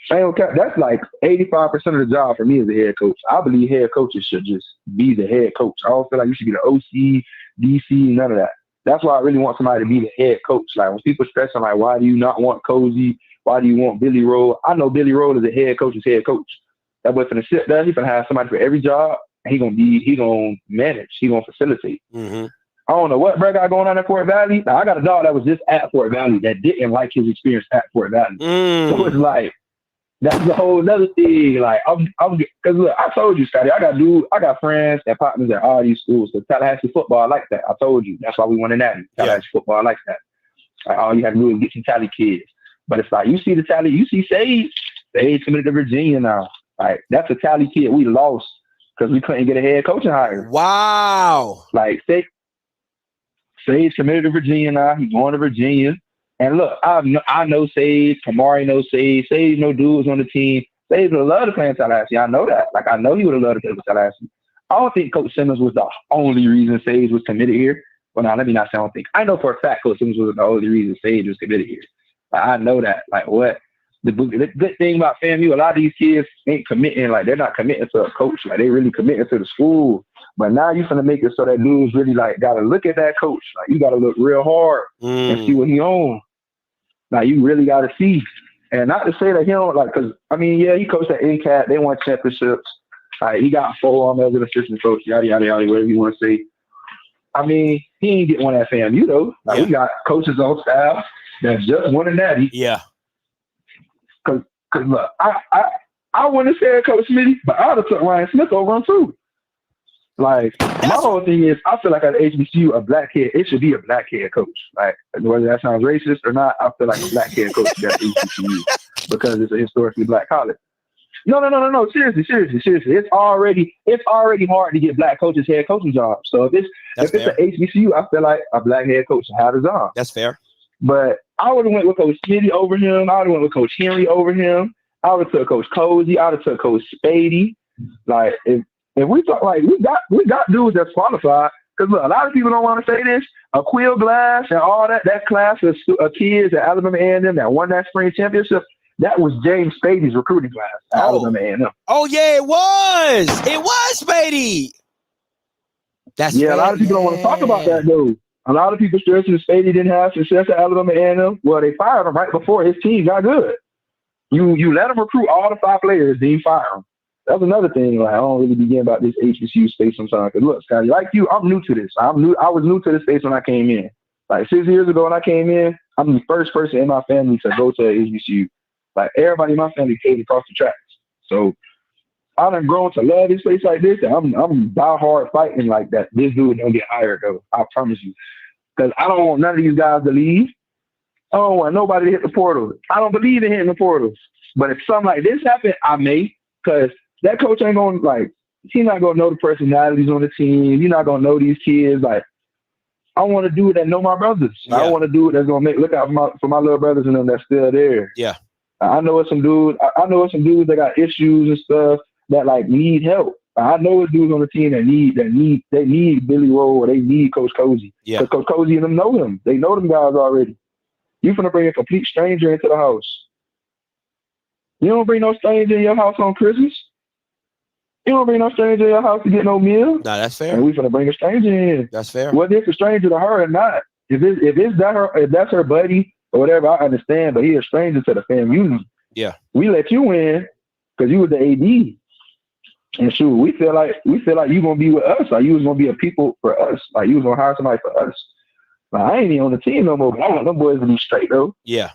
that's like 85% of the job for me as a head coach. I believe head coaches should just be the head coach. I don't feel like you should be the OC, DC, none of that. That's why I really want somebody to be the head coach. Like, when people stressing, like, why do you not want Cozy? Why do you want Billy Roll? I know Billy Roll is a head coach's head coach. That boy's gonna sit there. He's gonna have somebody for every job. And he gonna manage. He gonna facilitate. Mm-hmm. I don't know what Brett got going on at Fort Valley. Now, I got a dog that was just at Fort Valley that didn't like his experience at Fort Valley. So it's like, that's the whole other thing. Like, because look, I told you, Scotty, I got friends and partners at all these schools. So Tallahassee football, I like that. I told you. That's why we won in that. Tallahassee football, I like that. Like, all you have to do is get some Tally kids. But it's like, you see Sage committed to Virginia now. Like, that's a Tally kid we lost because we couldn't get a head coaching hire. Wow. Like, Sage committed to Virginia now. He's going to Virginia. And look, I know Sage. Kamari knows Sage. Sage know dudes on the team. Sage would have loved to play in Tallahassee. I know that. Like, I know he would have loved to play for Tallahassee. I don't think Coach Simmons was the only reason Sage was committed here. Well, now, let me not say I don't think. I know for a fact Coach Simmons was the only reason Sage was committed here. Like, I know that. Like, what? The good thing about FAMU, a lot of these kids ain't committing. Like, they're not committing to a coach. Like, they really committing to the school. But now you're gonna make it so that dudes really, like, gotta look at that coach. Like, you gotta look real hard and see what he on. Now, you really gotta see. And not to say that he don't, like, because, I mean, yeah, he coached at NCAT. They won championships. He got 4 on there as an assistant coach, yada, yada, yada, whatever you want to say. I mean, he ain't get one at FAMU, though. Like, we got coaches on staff that just won a natty. Yeah. Because look, I wouldn't have said Coach Smitty, but I would have took Ryan Smith over him, too. Like, my whole thing is, I feel like at HBCU, a black kid, it should be a black head coach. Like, whether that sounds racist or not, I feel like a black head coach at HBCU because it's a historically black college. No. Seriously. It's already hard to get black coaches head coaching jobs. So if it's an HBCU, I feel like a black head coach should have a job. That's fair. But I would have went with Coach Smitty over him. I would have went with Coach Henry over him. I would have took Coach Cozy. I would have took Coach Spady. Like, if we talk, like, we got dudes that's qualified. Because look, a lot of people don't want to say this. Quill Glass and all that class of kids at Alabama A&M that won that spring championship, that was James Spady's recruiting class at Alabama A&M. Oh yeah, it was. It was Spady. That's a lot of people don't want to talk about that though. A lot of people stress that Spady didn't have success at Alabama A&M. Well, they fired him right before his team got good. You let him recruit all the 5 players, then you fire him. That's another thing. Like, I don't really begin about this HBCU space sometimes. Because look, Scotty, like you, I'm new to this. I was new to this space when I came in. Like 6 years ago when I came in, I'm the first person in my family to go to HBCU. Like, everybody in my family came across the tracks. So I done grown to love this place like this. And I'm diehard fighting like that. This dude don't get hired though. I promise you. Because I don't want none of these guys to leave. I don't want nobody to hit the portal. I don't believe in hitting the portal. But if something like this happen, I may. Because that coach ain't going to, like, he's not going to know the personalities on the team. You're not going to know these kids. Like, I want to do it that know my brothers. Yeah. I want to do it that's going to look out for my little brothers and them that's still there. Yeah. I know some dudes that got issues and stuff that, like, need help. I know it's dudes on the team that need Billy Rowe or they need Coach Cozy. Yeah. Because Coach Cozy and them know them. They know them guys already. You finna bring a complete stranger into the house. You don't bring no stranger in your house on Christmas. You don't bring no stranger in your house to get no meal. No, that's fair. And we finna bring a stranger in. That's fair. Whether it's a stranger to her or not. If that's her buddy or whatever, I understand. But he a stranger to the FAMU. Yeah. We let you in because you were the AD. And shoot, we feel like you gonna be with us. Like, you was gonna be a people for us. Like, you was gonna hire somebody for us. Like, I ain't even on the team no more, but I want them boys to be straight though. Yeah.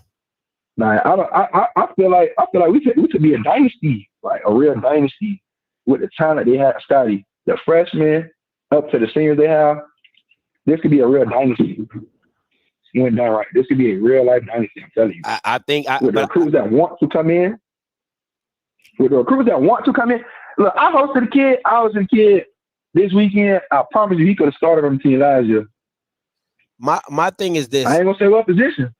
Like, I feel like we could be a dynasty, like a real dynasty with the talent they have, Scotty. The freshmen up to the seniors they have, this could be a real dynasty. Went down right. This could be a real life dynasty. I'm telling you. I think with the recruits that want to come in. With the recruits that want to come in. Look, I hosted a kid this weekend. I promise you, he could have started on the team last year. My thing is this. I ain't gonna say what position.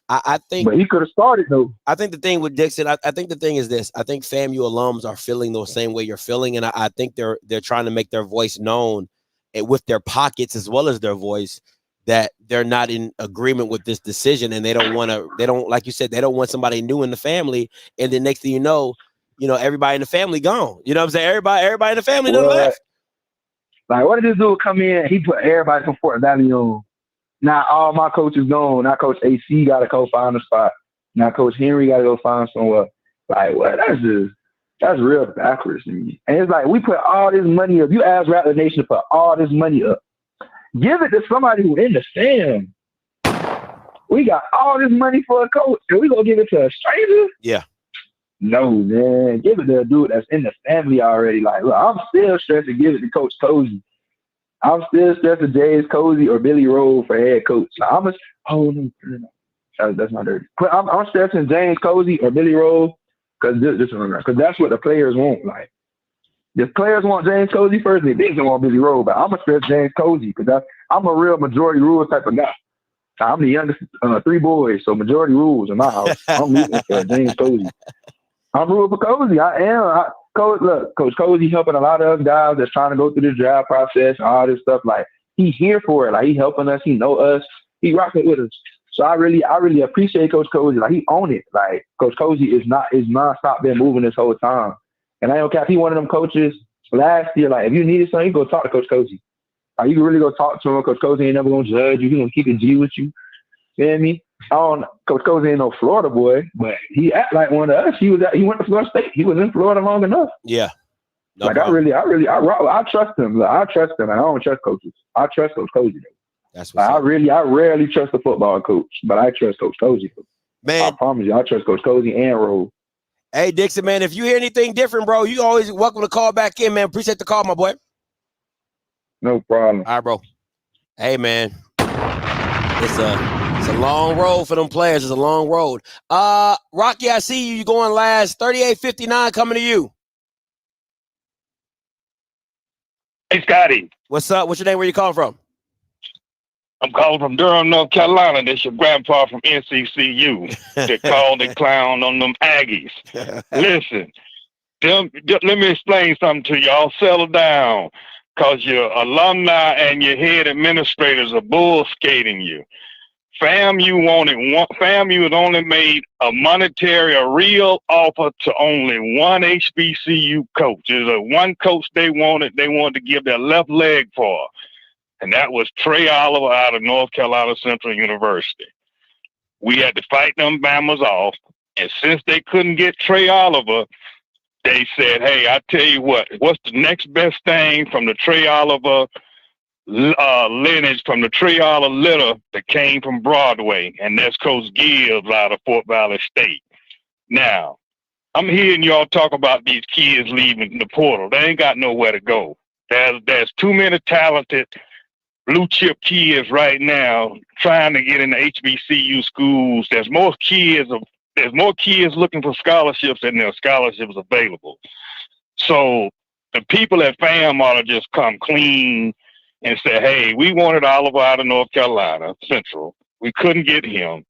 I think, but he could have started though. I think the thing with Dixon, I think the thing is this. I think FAMU alums are feeling the same way you're feeling, and I think they're trying to make their voice known, and with their pockets as well as their voice, that they're not in agreement with this decision, and they don't like you said, they don't want somebody new in the family, and then next thing you know, everybody in the family gone. You know what I'm saying? Everybody in the family done left. Like, what did this dude come in? He put everybody from Fort Valley on. Now all my coaches gone. Now Coach AC got to go find a spot. Now Coach Henry got to go find somewhere. Like, what? That's real backwards to me. And it's like, we put all this money up. You ask Rattler Nation to put all this money up. Give it to somebody who understands. We got all this money for a coach, and we gonna give it to a stranger? Yeah. No, man. Give it to a dude that's in the family already. Like, look, I'm still stressed to give it to Coach Cozy. I'm still stressed to James Cozy or Billy Rowe for head coach. Like, that's not dirty. I'm stressing James Cozy or Billy Rowe because that's what the players want. Like, the players want James Cozy first, and they don't want Billy Rowe, but I'm gonna stress James Cozy because I'm a real majority rules type of guy. I'm the youngest 3 boys, so majority rules in my house. I'm rooting for James Cozy. I'm rooting for Cozy. I am. Coach Cozy helping a lot of us guys that's trying to go through the draft process, all this stuff. Like, he here for it. Like, he helping us. He know us. He rocking with us. So I really appreciate Coach Cozy. Like, he own it. Like, Coach Cozy is nonstop been moving this whole time. And I don't care if he one of them coaches last year. Like, if you needed something, you go talk to Coach Cozy. Like, you can really go talk to him. Coach Cozy ain't never gonna judge you. He gonna keep it G with you. You know what I mean? Coach Cozy ain't no Florida boy, but he act like one of us. He went to Florida State. He was in Florida long enough. Yeah. No like problem. I trust him. Like, I trust him, and I don't trust coaches. I trust Coach Cozy. That's what's I rarely trust a football coach, but I trust Coach Cozy. Man, I promise you, I trust Coach Cozy and Rowe. Hey, Dixon, man, if you hear anything different, bro, you always welcome to call back in, man. Appreciate the call, my boy. No problem. All right, bro. Hey, man. It's a long road for them players. It's a long road. Rocky, I see you. You going last. 38-59 coming to you. Hey, Scotty. What's up? What's your name? Where you calling from? I'm calling from Durham, North Carolina. That's your grandpa from NCCU. They called and clowned on them Aggies. Listen, let me explain something to y'all. Settle down, because your alumni and your head administrators are bull skating you. FAMU has only made a real offer to only one HBCU coach. There's one coach they wanted to give their left leg for. And that was Trey Oliver out of North Carolina Central University. We had to fight them Bammers off. And since they couldn't get Trey Oliver, they said, hey, I tell you what's the next best thing from the Trey Oliver lineage, from the Trey Oliver litter that came from Broadway? And that's Coach Gibbs out of Fort Valley State. Now, I'm hearing y'all talk about these kids leaving the portal. They ain't got nowhere to go. There's too many talented blue chip kids right now trying to get into HBCU schools. There's more kids looking for scholarships than there are scholarships available. So the people at FAM ought to just come clean and say, hey, we wanted Oliver out of North Carolina Central. We couldn't get him.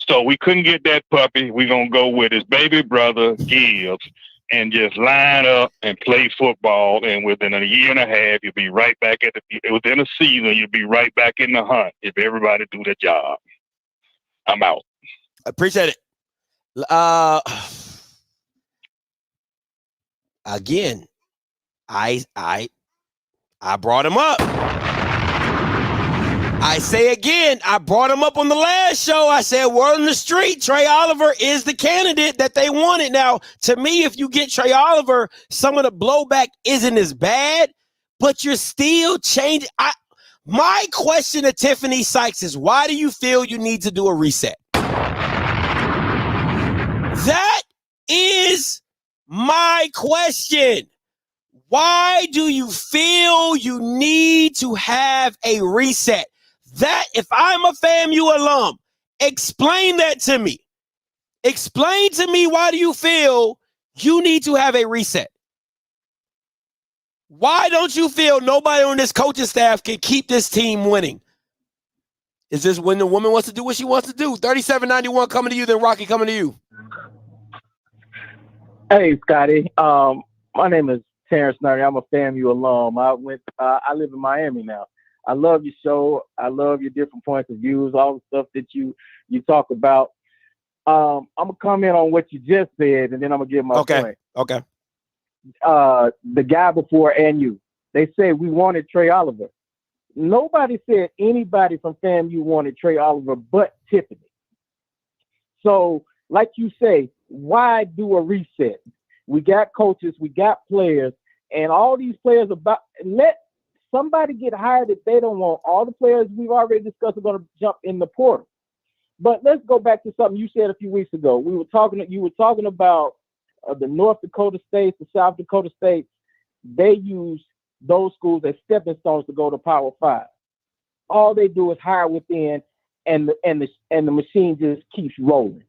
So we couldn't get that puppy. We're going to go with his baby brother, Gibbs, and just line up and play football. And within a year and a half, you'll be right back within a season, you'll be right back in the hunt if everybody do their job. I'm out. Appreciate it. Again, I brought him up. I say again, I brought him up on the last show. I said, word on the street, Trey Oliver is the candidate that they wanted. Now, to me, if you get Trey Oliver, some of the blowback isn't as bad, but you're still changing. My question to Tiffany Sykes is, why do you feel you need to do a reset? That is my question. Why do you feel you need to have a reset? That, if I'm a FAMU alum, explain that to me. Explain to me, why do you feel you need to have a reset? Why don't you feel nobody on this coaching staff can keep this team winning? Is this when the woman wants to do what she wants to do? 3791 coming to you, then Rocky coming to you. Hey, Scotty. My name is Terrence Nerdy. I'm a FAMU alum. I live in Miami now. I love your show. I love your different points of views, all the stuff that you talk about. I'm gonna comment on what you just said, and then I'm gonna give my point. Okay. The guy before and you, they said we wanted Trey Oliver. Nobody said anybody from FAMU wanted Trey Oliver but Tiffany. So, like you say, why do a reset? We got coaches, we got players, and all these players let somebody get hired if they don't want. All the players we've already discussed are going to jump in the portal. But let's go back to something you said a few weeks ago. You were talking about the North Dakota states, the South Dakota states. They use those schools as stepping stones to go to Power 5. All they do is hire within, and the machine just keeps rolling.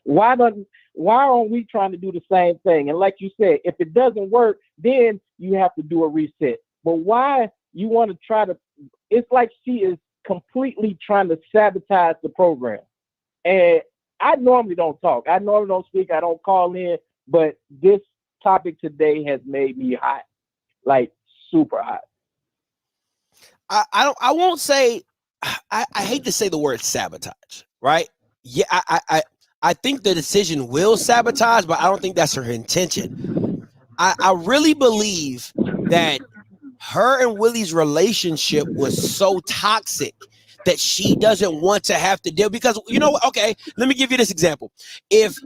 Why aren't we trying to do the same thing? And like you said, if it doesn't work, then you have to do a reset. But why you want to try to? It's like she is completely trying to sabotage the program. And I normally don't talk. I normally don't speak. I don't call in. But this topic today has made me hot, like super hot. I won't say. I hate to say the word sabotage, right? Yeah, I think the decision will sabotage, but I don't think that's her intention. I really believe that her and Willie's relationship was so toxic that she doesn't want to have to deal, because okay, let me give you this example. If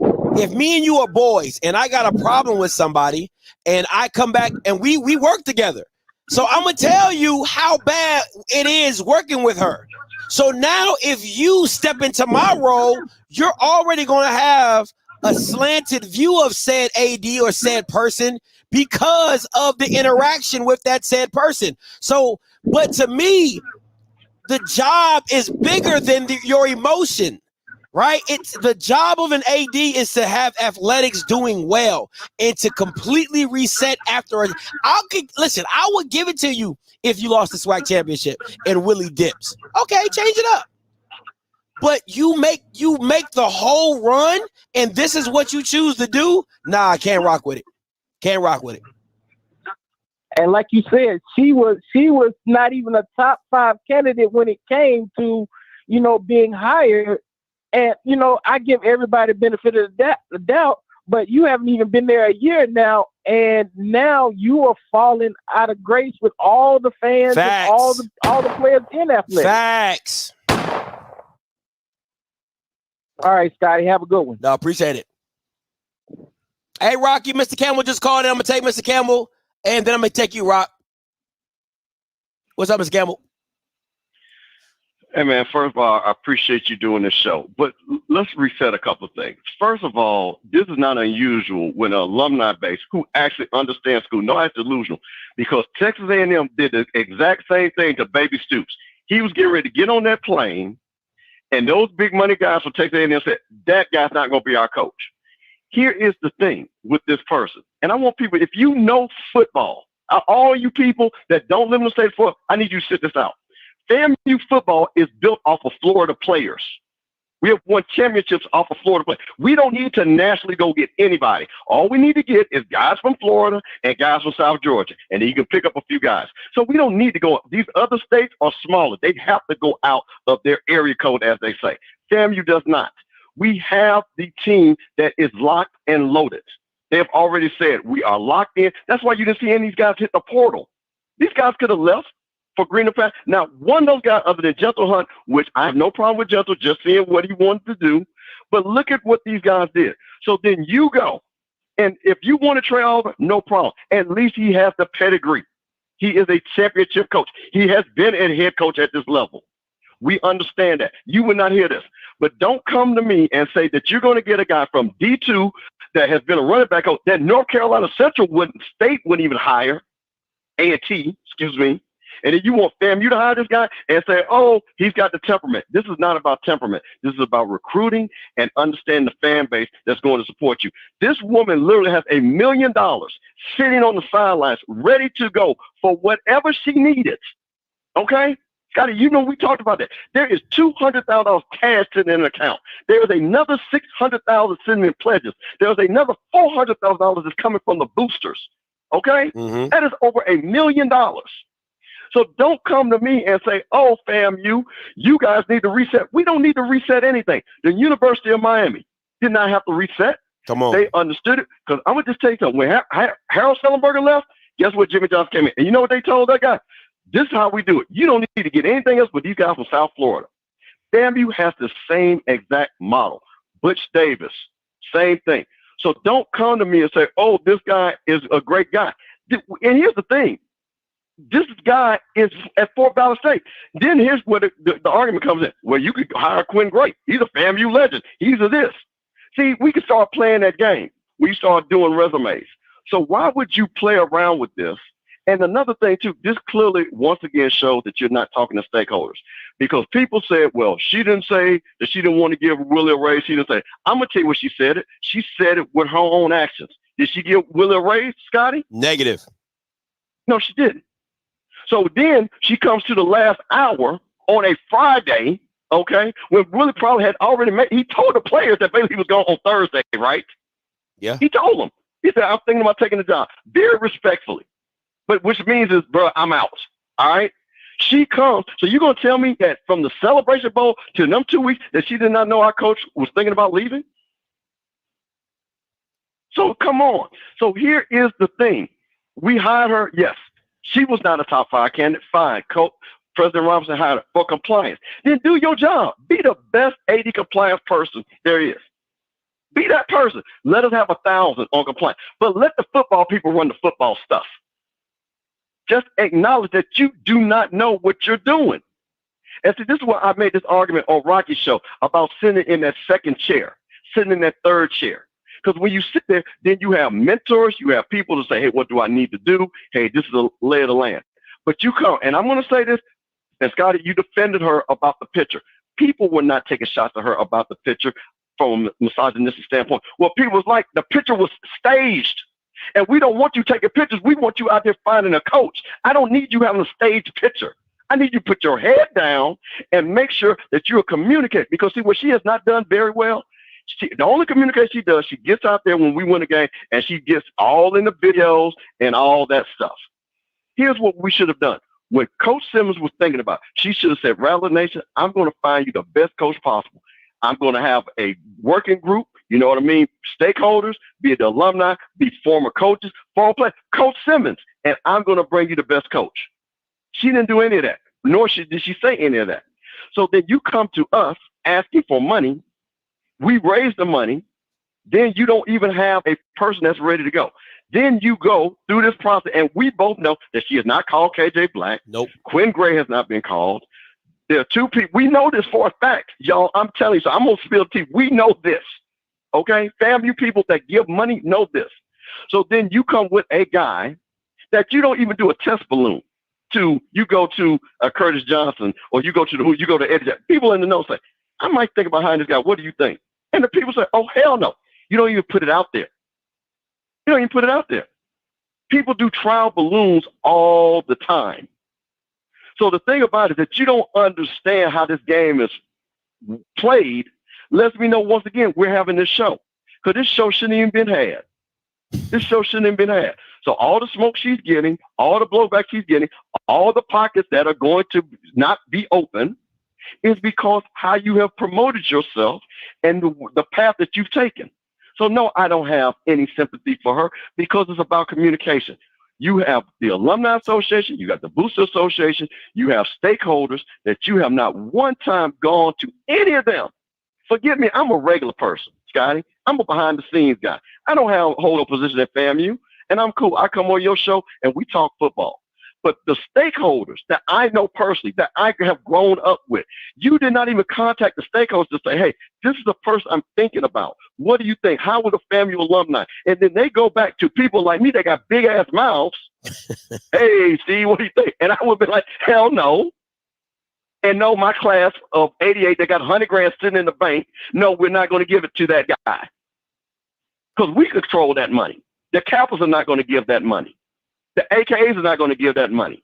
me and you are boys and I got a problem with somebody and I come back and we work together, so I'm gonna tell you how bad it is working with her. So now if you step into my role, you're already going to have a slanted view of said AD or said person because of the interaction with that said person. So, but to me, the job is bigger than your emotion, right? It's the job of an AD is to have athletics doing well and to completely reset after. I would give it to you if you lost the SWAC championship and Willie dips. Okay, change it up. But you make the whole run, and this is what you choose to do. Nah, I can't rock with it. Can't rock with it. And like you said, she was not even a top 5 candidate when it came to, being hired. And, I give everybody the benefit of the doubt, but you haven't even been there a year now. And now you are falling out of grace with all the fans and all the players in athletics. Facts. All right, Scotty, have a good one. No, appreciate it. Hey, Rocky, Mr. Campbell just called in. I'm going to take Mr. Campbell, and then I'm going to take you, Rock. What's up, Mr. Campbell? Hey, man, first of all, I appreciate you doing this show. But let's reset a couple of things. First of all, this is not unusual when an alumni base who actually understands school, no, that's delusional, because Texas A&M did the exact same thing to Baby Stoops. He was getting ready to get on that plane, and those big money guys from Texas A&M said, that guy's not going to be our coach. Here is the thing with this person. And I want people, if you know football, all you people that don't live in the state of Florida, I need you to sit this out. FAMU football is built off of Florida players. We have won championships off of Florida players. We don't need to nationally go get anybody. All we need to get is guys from Florida and guys from South Georgia, and then you can pick up a few guys. So we don't need to go. These other states are smaller. They have to go out of their area code, as they say. FAMU does not. We have the team that is locked and loaded. They have already said we are locked in. That's why you didn't see any of these guys hit the portal. These guys could have left for greener path. Now, one of those guys, other than Gentle Hunt, which I have no problem with Gentle, just seeing what he wanted to do. But look at what these guys did. So then you go. And if you want to trade over, no problem. At least he has the pedigree. He is a championship coach. He has been a head coach at this level. We understand that. You will not hear this. But don't come to me and say that you're going to get a guy from D2 that has been a running back coach that North Carolina Central State wouldn't even hire, A&T, excuse me. And then you want FAMU to hire this guy and say, oh, he's got the temperament. This is not about temperament. This is about recruiting and understanding the fan base that's going to support you. This woman literally has $1 million sitting on the sidelines, ready to go for whatever she needed. Okay? Scotty, you know we talked about that. There is $200,000 cash sitting in an account. There is another $600,000 sitting in pledges. There is another $400,000 that's coming from the boosters. Okay? That is over $1 million. So don't come to me and say, oh, FAMU, you guys need to reset. We don't need to reset anything. The University of Miami did not have to reset. Come on. They understood it. Because I'm going to just tell you something. When Harold Schellenberger left, guess what Jimmy Johnson came in? And you know what they told that guy? This is how we do it. You don't need to get anything else but these guys from South Florida. FAMU has the same exact model. Butch Davis, same thing. So don't come to me and say, oh, this guy is a great guy. And here's the thing. This guy is at Fort Valley State. Then here's where the argument comes in. Well, you could hire Quinn Gray. He's a FAMU legend. He's a this. See, we can start playing that game. We start doing resumes. So why would you play around with this? And another thing, too, this clearly, once again, shows that you're not talking to stakeholders. Because people said, well, she didn't say that she didn't want to give Willie a raise. She didn't say, I'm going to tell you what she said it. She said it with her own actions. Did she give Willie a raise, Scotty? Negative. No, she didn't. So then she comes to the last hour on a Friday, okay, when Willie probably had already made, he told the players that basically he was going on Thursday, right? Yeah. He told them. He said, I'm thinking about taking the job. Very respectfully. But which means is, bro, I'm out. All right? She comes. So you're going to tell me that from the Celebration Bowl to them 2 weeks that she did not know our coach was thinking about leaving? So come on. So here is the thing. We hired her, yes. She was not a top 5 candidate. Fine. President Robinson hired her for compliance. Then do your job. Be the best AD compliance person there is. Be that person. Let us have 1,000 on compliance. But let the football people run the football stuff. Just acknowledge that you do not know what you're doing. And see, this is why I made this argument on Rocky's show about sitting in that second chair, sitting in that third chair. Because when you sit there, then you have mentors, you have people to say, hey, what do I need to do? Hey, this is the lay of the land. But you come, and I'm going to say this, and Scotty, you defended her about the picture. People were not taking shots at her about the picture from a misogynistic standpoint. Well, people was like, the picture was staged. And we don't want you taking pictures. We want you out there finding a coach. I don't need you having a staged picture. I need you to put your head down and make sure that you're communicating. Because see, what she has not done very well, the only communication she does, she gets out there when we win a game and she gets all in the videos and all that stuff. Here's what we should have done. When Coach Simmons was thinking about, she should have said, Rattler Nation, I'm going to find you the best coach possible. I'm going to have a working group, you know what I mean? Stakeholders, be it the alumni, be former coaches, former players, Coach Simmons, and I'm going to bring you the best coach. She didn't do any of that, nor did she say any of that. So then you come to us asking for money. We raise the money. Then you don't even have a person that's ready to go. Then you go through this process, and we both know that she has not called KJ Black. Nope. Quinn Gray has not been called. There are 2 people. We know this for a fact, y'all. I'm telling you, so I'm going to spill the tea. We know this, okay? FAMU people that give money know this. So then you come with a guy that you don't even do a test balloon to. You go to Curtis Johnson, or you go to Eddie Jackson. People in the know say, I might think about hiring this guy. What do you think? And the people say, oh, hell no. You don't even put it out there. You don't even put it out there. People do trial balloons all the time. So the thing about it is that you don't understand how this game is played. Lets me know once again we're having this show. Because this show shouldn't even been had. This show shouldn't have been had. So all the smoke she's getting, all the blowback she's getting, all the pockets that are going to not be open is because how you have promoted yourself and the path that you've taken. So no, I don't have any sympathy for her because it's about communication. You have the Alumni Association, you got the Booster Association, you have stakeholders that you have not one time gone to any of them. Forgive me, I'm a regular person, Scotty. I'm a behind-the-scenes guy. I don't hold a position at FAMU, and I'm cool. I come on your show, and we talk football. But the stakeholders that I know personally, that I have grown up with, you did not even contact the stakeholders to say, hey, this is the person I'm thinking about. What do you think? How was the FAMU alumni? And then they go back to people like me that got big ass mouths. Hey, Steve, what do you think? And I would be like, hell no. And no, my class of 88, they got 100 grand sitting in the bank. No, we're not going to give it to that guy. Because we control that money. The Kappas are not going to give that money. The AKAs are not going to give that money.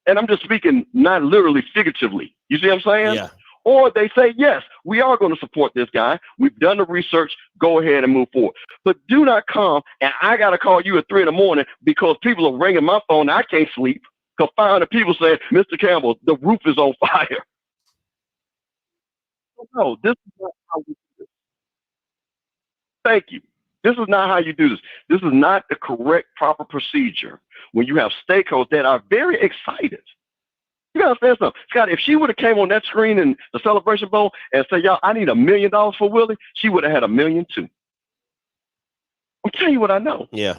And I'm just speaking not literally, figuratively. You see what I'm saying? Yeah. Or they say, yes, we are going to support this guy. We've done the research. Go ahead and move forward. But do not come and I got to call you at 3 a.m. because people are ringing my phone. And I can't sleep because 500 people saying, Mr. Campbell, the roof is on fire. No, this is not how we do this. Thank you. This is not how you do this. This is not the correct, proper procedure when you have stakeholders that are very excited. You gotta understand something. Scott, if she would have came on that screen in the Celebration Bowl and said, y'all, I need $1 million for Willie, she would have had $1 million too. I'm telling you what I know. Yeah.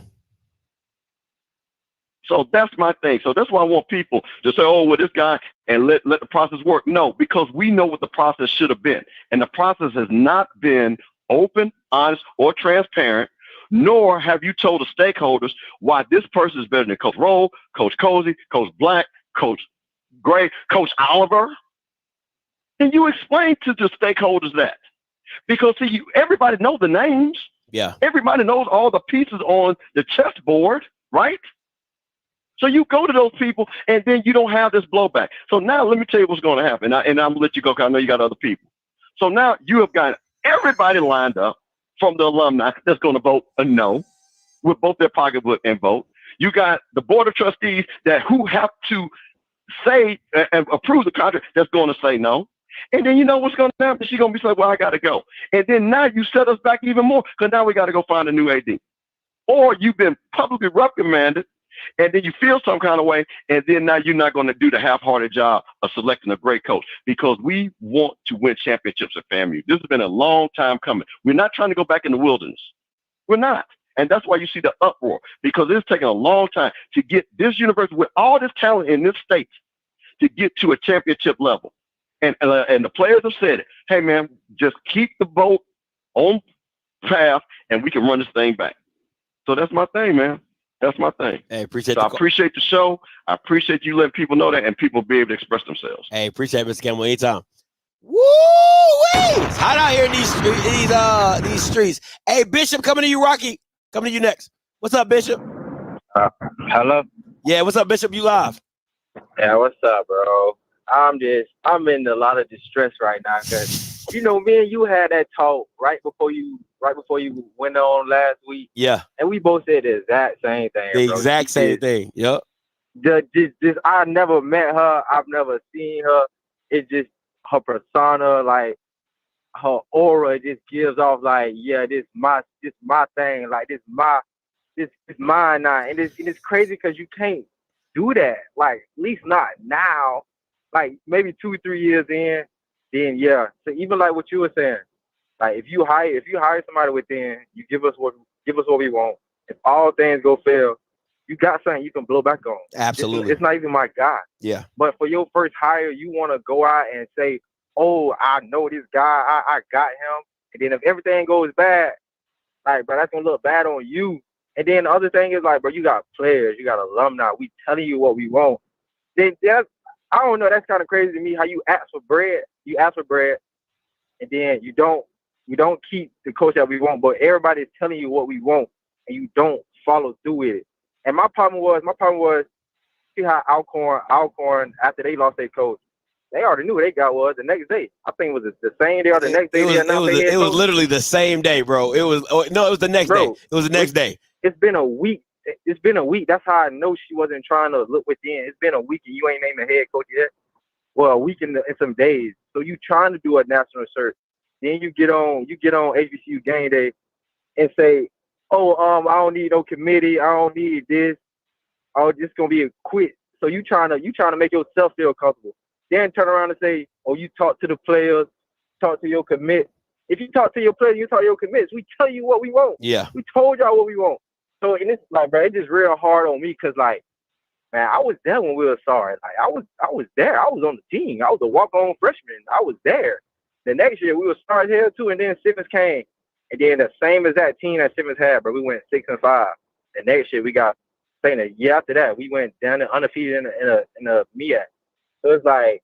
So that's my thing. So that's why I want people to say, oh, well, this guy, and let the process work. No, because we know what the process should have been. And the process has not been open, honest, or transparent, nor have you told the stakeholders why this person is better than Coach Roll, Coach Cozy, Coach Black, Coach Gray, Coach Oliver. And you explain to the stakeholders that. Because see, everybody knows the names. Yeah. Everybody knows all the pieces on the chessboard, right? So you go to those people, and then you don't have this blowback. So now let me tell you what's going to happen. And I'm going to let you go because I know you got other people. So now you have got everybody lined up from the alumni that's going to vote a no with both their pocketbook and vote. You got the board of trustees who have to say and approve the contract that's going to say no. And then you know what's going to happen? She's going to be like, well, I got to go. And then now you set us back even more because now we got to go find a new AD. Or you've been publicly reprimanded and then you feel some kind of way, and then now you're not going to do the half-hearted job of selecting a great coach because we want to win championships at FAMU. This has been a long time coming. We're not trying to go back in the wilderness. We're not. And that's why you see the uproar, because it's taken a long time to get this university with all this talent in this state to get to a championship level. And the players have said it. Hey, man, just keep the boat on path, and we can run this thing back. So that's my thing, man. That's my thing. Hey, appreciate I appreciate the show. I appreciate you letting people know that and people be able to express themselves. Hey, appreciate it, Mr. Campbell. Anytime. Woo-wee! It's hot out here in these streets. Hey, Bishop, coming to you, Rocky. Coming to you next. What's up, Bishop? Hello? Yeah, what's up, Bishop? You live. Yeah, what's up, bro? I'm in a lot of distress right now because, me and you had that talk right before you went on last week. Yeah. And we both said the exact same thing. The exact same thing. Yep. I never met her. I've never seen her. It's just her persona, like her aura just gives off like, yeah, this my thing. Like this mine now. And it's crazy because you can't do that. Like at least not now. Like maybe 2-3 years in, then yeah. So even like what you were saying, like if you hire somebody within, you give us what we want. If all things go fail, you got something you can blow back on. Absolutely. It's not even my guy. Yeah. But for your first hire, you want to go out and say, oh, I know this guy, I got him. And then if everything goes bad, like, bro, that's gonna look bad on you. And then the other thing is like, bro, you got players, you got alumni. We telling you what we want. Then I don't know. That's kind of crazy to me. How you ask for bread, and then you don't keep the coach that we want. But everybody's telling you what we want, and you don't follow through with it. And my problem was, see how Alcorn after they lost their coach, they already knew what they got was the next day. I think it was the same day or the next day. It was literally the same day, bro. It was the next day. It was the next day. It's been a week. It's been a week. That's how I know she wasn't trying to look within. It's been a week and you ain't named a head coach yet. Well, a week in some days. So you trying to do a national search. Then you get on HBCU game day and say, oh, I don't need no committee. I don't need this. Oh, just gonna be a quit. So you trying to make yourself feel comfortable. Then turn around and say, oh, you talk to the players, talk to your commit. If you talk to your players, you talk to your commits. We tell you what we want. Yeah. We told y'all what we want. So and it's like, bro, it's just real hard on me because like man, I was there when we were sorry. Like I was there. I was on the team. I was a walk-on freshman. I was there. The next year we were sorry as hell too, and then Simmons came, and then the same as that team that Simmons had, but we went 6-5. The next year we got, saying a year after that we went down and undefeated in a MEAC. So it's like,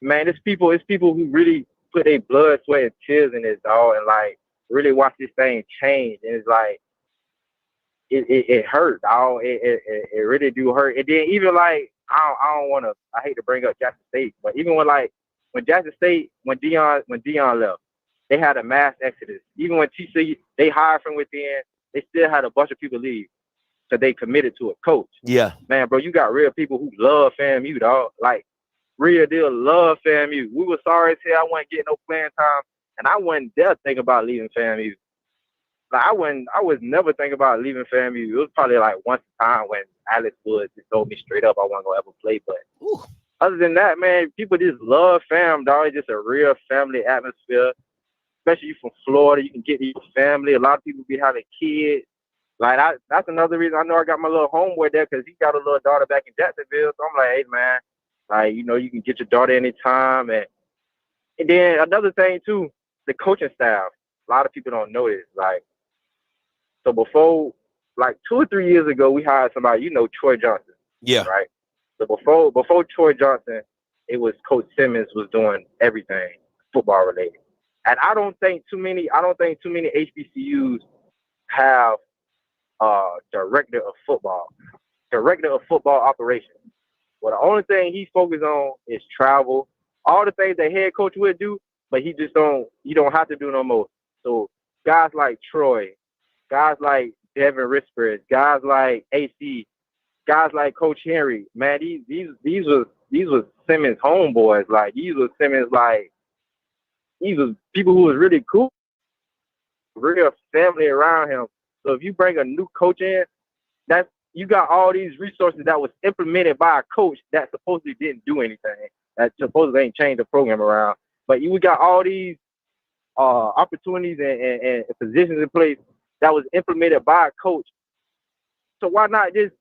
man, it's people who really put their blood, sweat, and tears in this, dog, and like really watch this thing change. And it's like, it hurt, dog. It really do hurt. And then even like, I hate to bring up Jackson State, but even when Jackson State, when Deion left, they had a mass exodus. Even when TC, they hired from within, they still had a bunch of people leave. So they committed to a coach. Yeah. Man, bro, you got real people who love FAMU, dog. Like, real deal love FAMU. We were sorry as hell I wasn't getting no playing time, and I wasn't there thinking about leaving FAMU. Like, I was never thinking about leaving FAMU. It was probably like once a time when Alex Woods just told me straight up I wasn't gonna ever play. But other than that, man, people just love fam, dog. It's just a real family atmosphere. Especially you from Florida, you can get your family. A lot of people be having kids. Like, that's another reason I know I got my little homeboy there, because he got a little daughter back in Jacksonville. So I'm like, hey, man, like, you know, you can get your daughter anytime. And then another thing, too, the coaching staff. A lot of people don't know this. Like, so before, like 2 or 3 years ago, we hired somebody, you know, Troy Johnson. Yeah. Right? So before Troy Johnson, it was Coach Simmons was doing everything football related. And I don't think too many HBCUs have director of football operations. Well, the only thing he focuses on is travel, all the things that head coach would do, but you don't have to do no more. So guys like Troy, guys like Devin Rispers, guys like AC, guys like Coach Henry, man, these were Simmons homeboys. Like, these were Simmons, like, these were people who was really cool, real family around him. So if you bring a new coach in, that's, you got all these resources that was implemented by a coach that supposedly didn't do anything, that supposedly ain't changed the program around. But we got all these opportunities and positions in place that was implemented by a coach. So why not just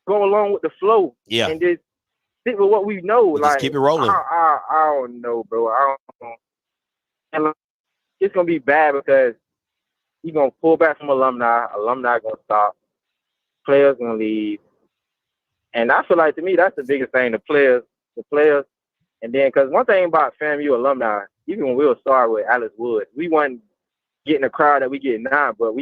go along with the flow? Yeah. And just stick with what we know. We'll like, just keep it rolling. I don't know, bro. I don't know. And it's gonna be bad because you're gonna pull back from alumni. Alumni gonna stop. Players gonna leave. And I feel like, to me, that's the biggest thing. The players. And then, because one thing about FAMU alumni, even when we were started with Alex Woods, we wasn't getting the crowd that we get now, but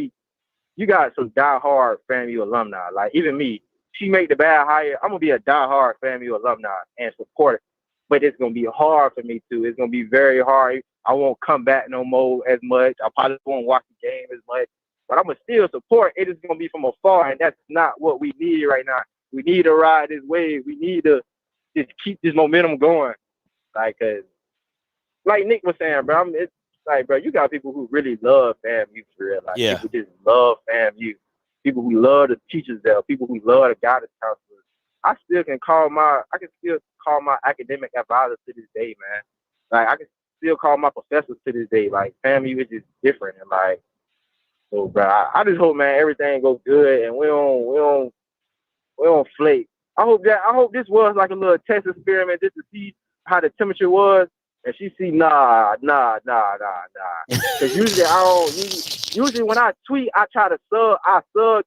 you got some diehard FAMU alumni. Like, even me, she make the bad hire, I'm gonna be a diehard FAMU alumni and support it. But it's gonna be hard for me too. It's gonna be very hard. I won't come back no more as much. I probably won't watch the game as much. But I'm gonna still support. It is gonna be from afar, and that's not what we need right now. We need to ride this wave. We need to just keep this momentum going. Like, 'cause like Nick was saying, bro, it's like, bro, you got people who really love FAMU for real. Like, yeah. People just love FAMU. People who love the teachers there. People who love the guidance counselors. I can still call my academic advisors to this day, man. Like, I can still call my professors to this day. Like, FAMU is just different. And like, so, bro, I just hope, man, everything goes good and we don't flake. I hope this was like a little test experiment just to see how the temperature was. And she see, nah. Because usually when I tweet, I try to sub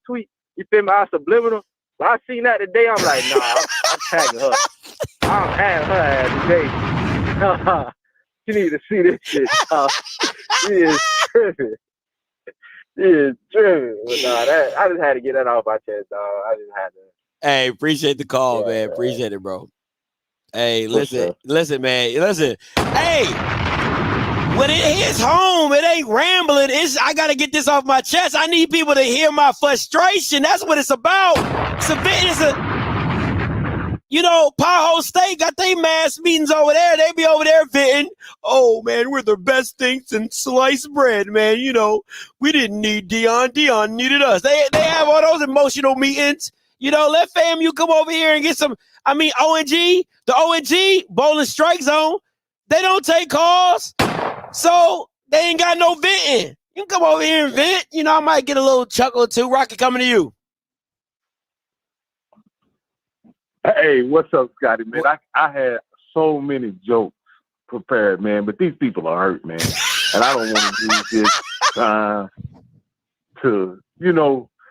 tweet. You feel me? I subliminal. But I seen that today. I'm like, nah, I'm tagging her. I'm adding her ass today. She need to see this shit. She is tripping. But nah, I just had to get that off my chest, dog. I just had to. Hey, appreciate the call, man. Appreciate it, bro. Hey, listen, man. Listen. Hey, when it hits home, it ain't rambling. I got to get this off my chest. I need people to hear my frustration. That's what it's about. You know, Pothole State got their mass meetings over there. They be over there venting. Oh, man, we're the best thing since sliced bread, man. You know, we didn't need Deion. Deion needed us. They have all those emotional meetings. You know, let FAMU come over here and get some. I mean, the ONG, Bowling Strike Zone, they don't take calls. So they ain't got no venting. You can come over here and vent. You know, I might get a little chuckle or two. Rocky, coming to you. Hey, what's up, Scotty, man? I had so many jokes prepared, man, but these people are hurt, man. And I don't want to use this time to,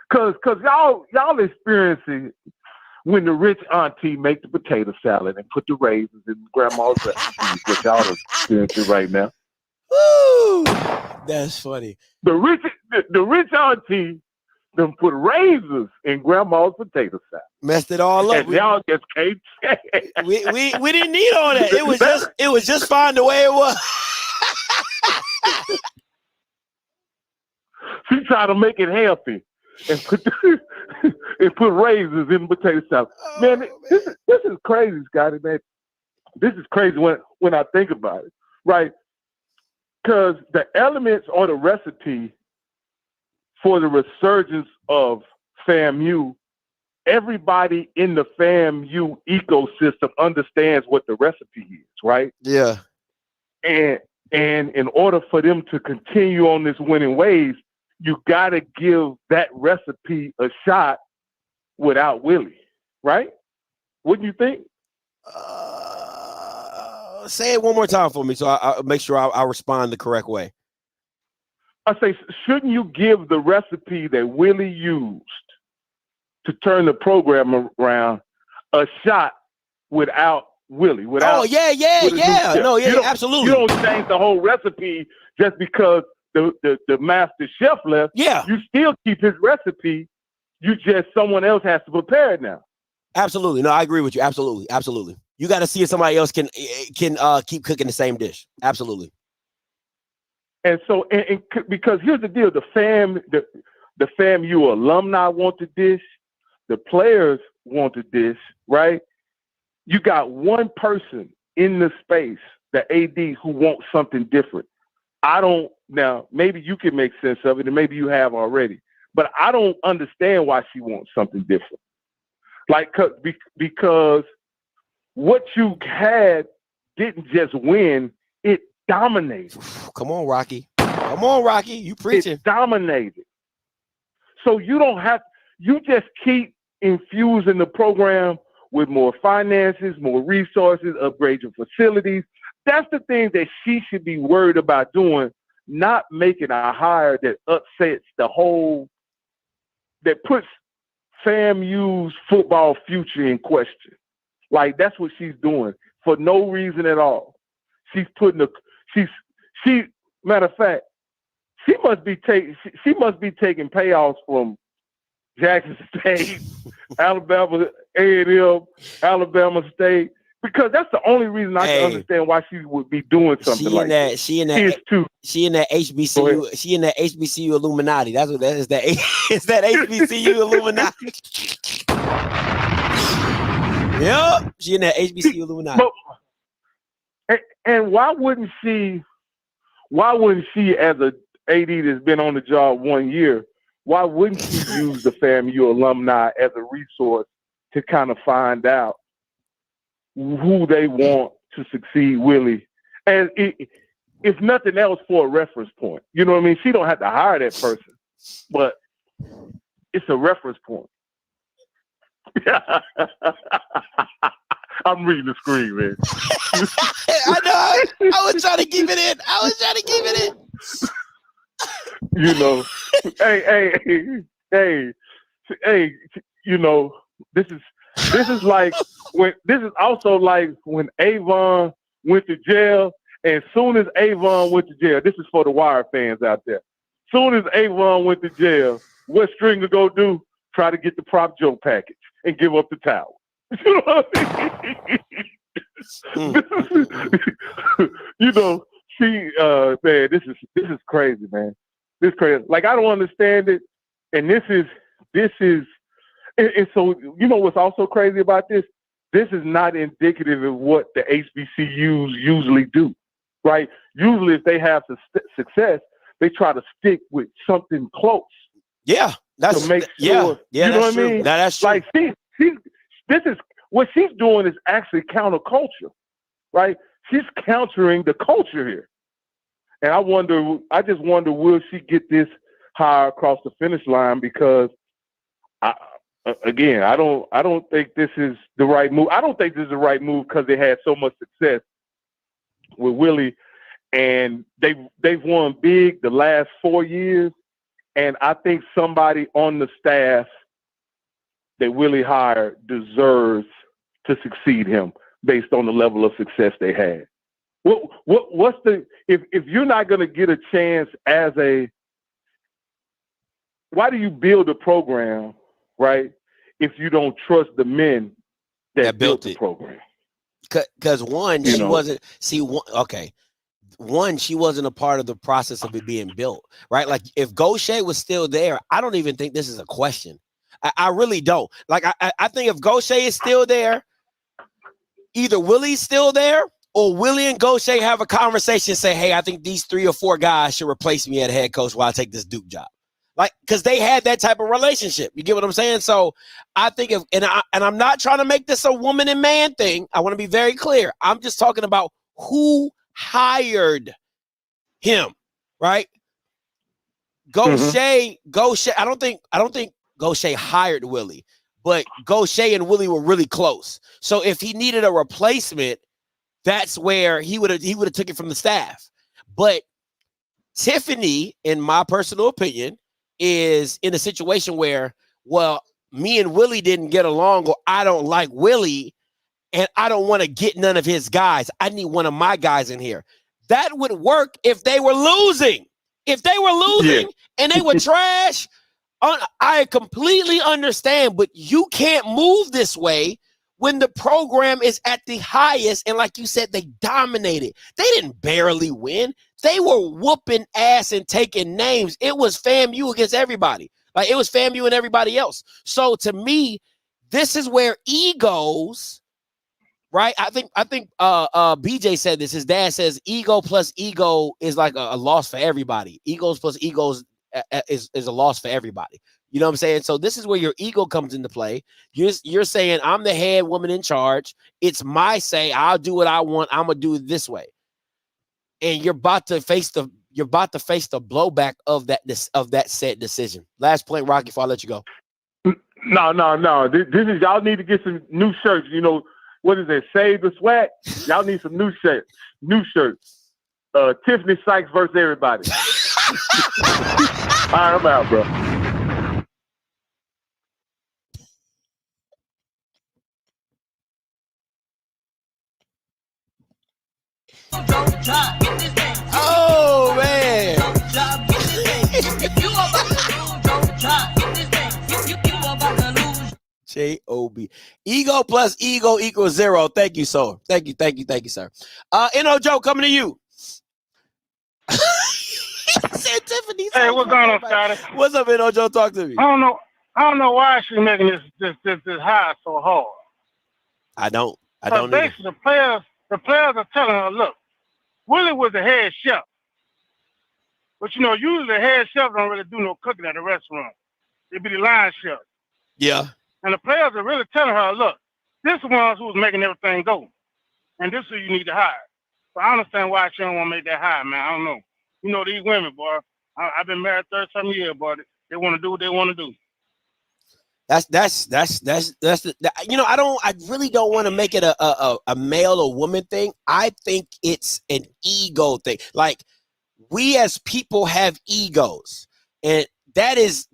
cause y'all experiencing when the rich auntie make the potato salad and put the raisins in grandma's recipes, which y'all are experiencing right now. Woo! That's funny. The rich auntie them put raisins in grandma's potato salad. Messed it all up. And y'all just can't say we didn't need all that. It was just fine the way it was. She tried to make it healthy and put raisins in the potato salad. Man, this is crazy, Scotty, man. This is crazy when I think about it, right? Because the elements or the recipe for the resurgence of FAMU, everybody in the FAMU ecosystem understands what the recipe is, right? Yeah. And in order for them to continue on this winning ways, you got to give that recipe a shot without Willie, right? Wouldn't you think? Say it one more time for me so I'll make sure I respond the correct way. I say, shouldn't you give the recipe that Willie used to turn the program around a shot without Willie? Yeah. No, yeah, absolutely. You don't change the whole recipe just because the master chef left. Yeah. You still keep his recipe. You just, someone else has to prepare it now. Absolutely. No, I agree with you. Absolutely. Absolutely. You got to see if somebody else can keep cooking the same dish. Absolutely. And so, and because here's the deal, the FAMU alumni want the dish, the players want the dish, right? You got one person in the space, the AD, who wants something different. Now, maybe you can make sense of it, and maybe you have already, but I don't understand why she wants something different. Like, because what you had didn't just win, it dominated. Come on, Rocky. Come on, Rocky. You preaching. It dominated. So you just keep infusing the program with more finances, more resources, upgrade your facilities. That's the thing that she should be worried about doing, not making a hire that upsets that puts FAMU's football future in question. Like, that's what she's doing for no reason at all. She's matter of fact, she must be taking payoffs from Jackson State, Alabama A&M, Alabama State, because that's the only reason I can understand why she would be doing something like that. She in that HBCU. She in that HBCU Illuminati. That's what that is. It's that HBCU Illuminati. Yep, she in that HBCU Illuminati. And why wouldn't she, as a AD that's been on the job 1 year, why wouldn't she use the FAMU alumni as a resource to kind of find out who they want to succeed, Willie? And if nothing else, for a reference point. You know what I mean? She don't have to hire that person, but it's a reference point. I'm reading the screen, man. I know. I was trying to keep it in. You know, hey, you know, this is also like when Avon went to jail, and soon as Avon went to jail, this is for the Wire fans out there. Soon as Avon went to jail, what Stringer go do? Try to get the prop joke package and give up the towel. You know what I mean? You know, man, this is crazy, man. This is crazy. Like, I don't understand it. And this is, and so, you know what's also crazy about this? This is not indicative of what the HBCUs usually do, right? Usually if they have success, they try to stick with something close. Yeah. To make sure, you know what I mean? That's true. Like, this is what she's doing is actually counterculture, right? She's countering the culture here. And I just wonder, will she get this higher across the finish line? Because again, I don't think this is the right move. I don't think this is the right move because they had so much success with Willie, and they've won big the last 4 years. And I think somebody on the staff that Willie hired deserves to succeed him based on the level of success they had. What's the if you're not going to get a chance as a, why do you build a program, right, if you don't trust the men that built the program? Because one, You she know. wasn't. See, one, she wasn't a part of the process of it being built, right? Like if Gaucher was still there, I don't even think this is a question. I really don't. Like I think if Gaucher is still there, either Willie's still there or Willie and Gaucher have a conversation and say, hey, I think these 3 or 4 guys should replace me at head coach while I take this Duke job. Like, because they had that type of relationship. You get what I'm saying? So I think and I'm not trying to make this a woman and man thing. I want to be very clear. I'm just talking about who hired him, right? Gaucher, I don't think Gaucher hired Willie, but Gaucher and Willie were really close. So if he needed a replacement, that's where he would have took it from the staff. But Tiffany, in my personal opinion, is in a situation where, well, me and Willie didn't get along, or I don't like Willie, and I don't want to get none of his guys. I need one of my guys in here. That would work if they were losing. If they were losing and they were trash, I completely understand, but you can't move this way when the program is at the highest. And like you said, they dominated. They didn't barely win. They were whooping ass and taking names. It was FAMU against everybody. Like it was FAMU and everybody else. So to me, this is where egos, right? I think BJ said this. His dad says ego plus ego is like a loss for everybody. Egos plus egos is a loss for everybody. You know what I'm saying? So this is where your ego comes into play. You're saying I'm the head woman in charge. It's my say. I'll do what I want. I'm gonna do it this way. And you're about to face the blowback of that said decision. Last point, Rocky, before I let you go. No. This is, y'all need to get some new shirts. You know, what is it? Save the sweat. Y'all need some new shirts. Tiffany, Sykes versus everybody. All right, I'm out, bro. Oh man. J-O-B. Ego plus ego equals 0. Thank you, sir. Thank you, sir. N.O. Joe, coming to you. Said Tiffany. Hey, what's going on, Scotty? What's up, N.O. Joe? Talk to me. I don't know why she's making this high so hard. I don't know. Basically, the players are telling her, look, Willie was the head chef. But, you know, usually the head chef don't really do no cooking at the restaurant. They be the line chef. Yeah. And the players are really telling her, look, this is the ones who's making everything go. And this is who you need to hire. So I understand why she don't want to make that hire, man. I don't know. You know, these women, boy, I've been married 30-some years, boy. They want to do what they want to do. That's you know, I really don't want to make it a male or woman thing. I think it's an ego thing. Like, we as people have egos, and that is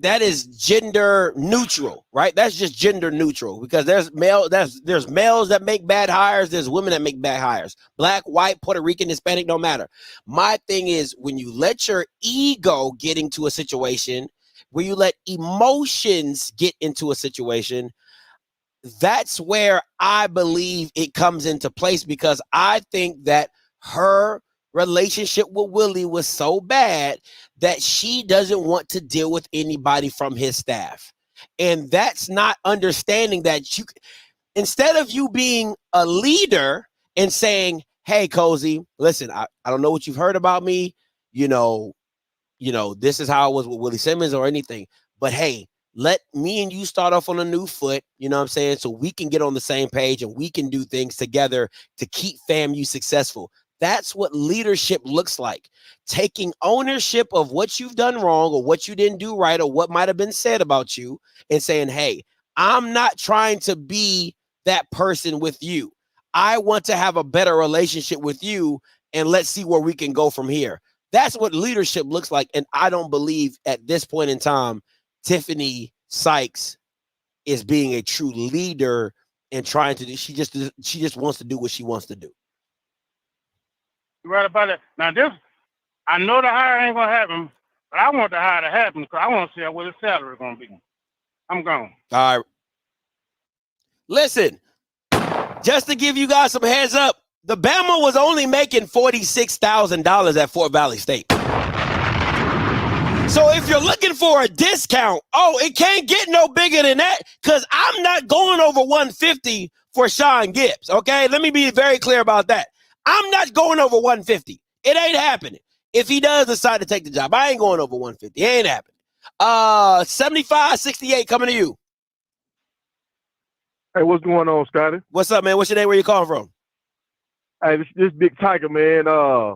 gender neutral, right? That's just gender neutral, because there's males that make bad hires, there's women that make bad hires. Black, white, Puerto Rican, Hispanic, no matter. My thing is, when you let your ego get into a situation, where you let emotions get into a situation, that's where I believe it comes into place, because I think that her relationship with Willie was so bad that she doesn't want to deal with anybody from his staff. And that's not understanding that you, instead of you being a leader and saying, hey, Cozy, listen, I don't know what you've heard about me. You know, this is how I was with Willie Simmons or anything. But hey, let me and you start off on a new foot, you know what I'm saying? So we can get on the same page and we can do things together to keep FAMU successful. That's what leadership looks like. Taking ownership of what you've done wrong or what you didn't do right or what might have been said about you and saying, hey, I'm not trying to be that person with you. I want to have a better relationship with you, and let's see where we can go from here. That's what leadership looks like. And I don't believe at this point in time, Tiffany Sykes is being a true leader and trying to do. She just wants to do what she wants to do. You're right about it. Now this, I know the hire ain't gonna happen, but I want the hire to happen because I want to see what his salary is gonna be. I'm gone. All right. Listen, just to give you guys some heads up, the Bama was only making $46,000 at Fort Valley State. So if you're looking for a discount, it can't get no bigger than that because I'm not going over 150 for Sean Gibbs, okay? Let me be very clear about that. I'm not going over 150. It ain't happening. If he does decide to take the job, I ain't going over 150. It ain't happening. 75-68 coming to you. Hey, what's going on, Scotty? What's up, man? What's your name? Where you calling from? Hey, this Big Tiger, man. I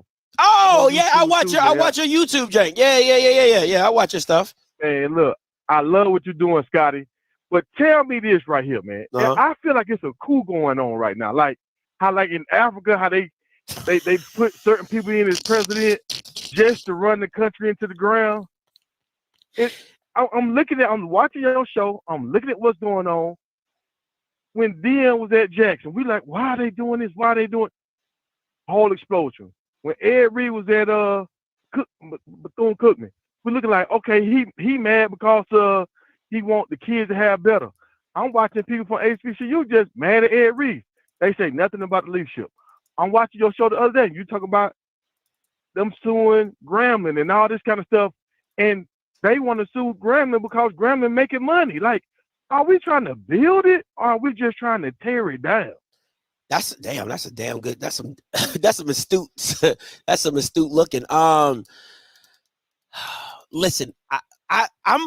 watch your YouTube, Jank. Yeah. I watch your stuff. Man, look, I love what you're doing, Scotty. But tell me this right here, man. I feel like it's a coup going on right now. Like how, like in Africa, how they put certain people in as president just to run the country into the ground. I'm watching your show. I'm looking at what's going on. When Dion was at Jackson, we like, why are they doing this? Why are they doing whole explosion? When Ed Reed was at Bethune-Cookman, we're looking like, okay, he mad because he want the kids to have better. I'm watching people from HBCU just mad at Ed Reed. They say nothing about the leadership. I'm watching your show the other day. You talk about them suing Grambling and all this kind of stuff, and they want to sue Grambling because Grambling making money. Like, are we trying to build it, or are we just trying to tear it down? That's some astute that's some astute looking. Listen, I'm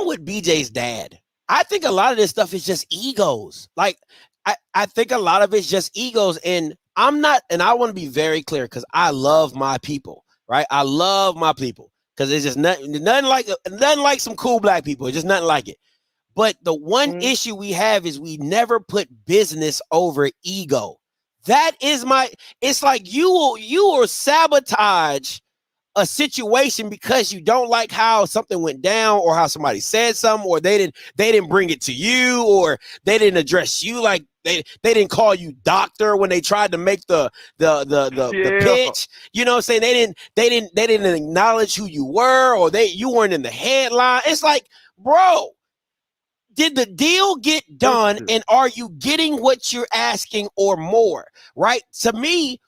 with BJ's dad. I think a lot of this stuff is just egos. Like I think a lot of it's just egos, and I want to be very clear because I love my people, right? I love my people because it's just nothing like some cool black people. It's just nothing like it. But the one issue we have is we never put business over ego. That is it's like you will sabotage a situation because you don't like how something went down or how somebody said something, or they didn't bring it to you, or they didn't address you, like they didn't call you doctor when they tried to make the pitch. You know what I'm saying? They didn't acknowledge who you were, or you weren't in the headline. It's like, bro, did the deal get done, and are you getting what you're asking or more, right? To me,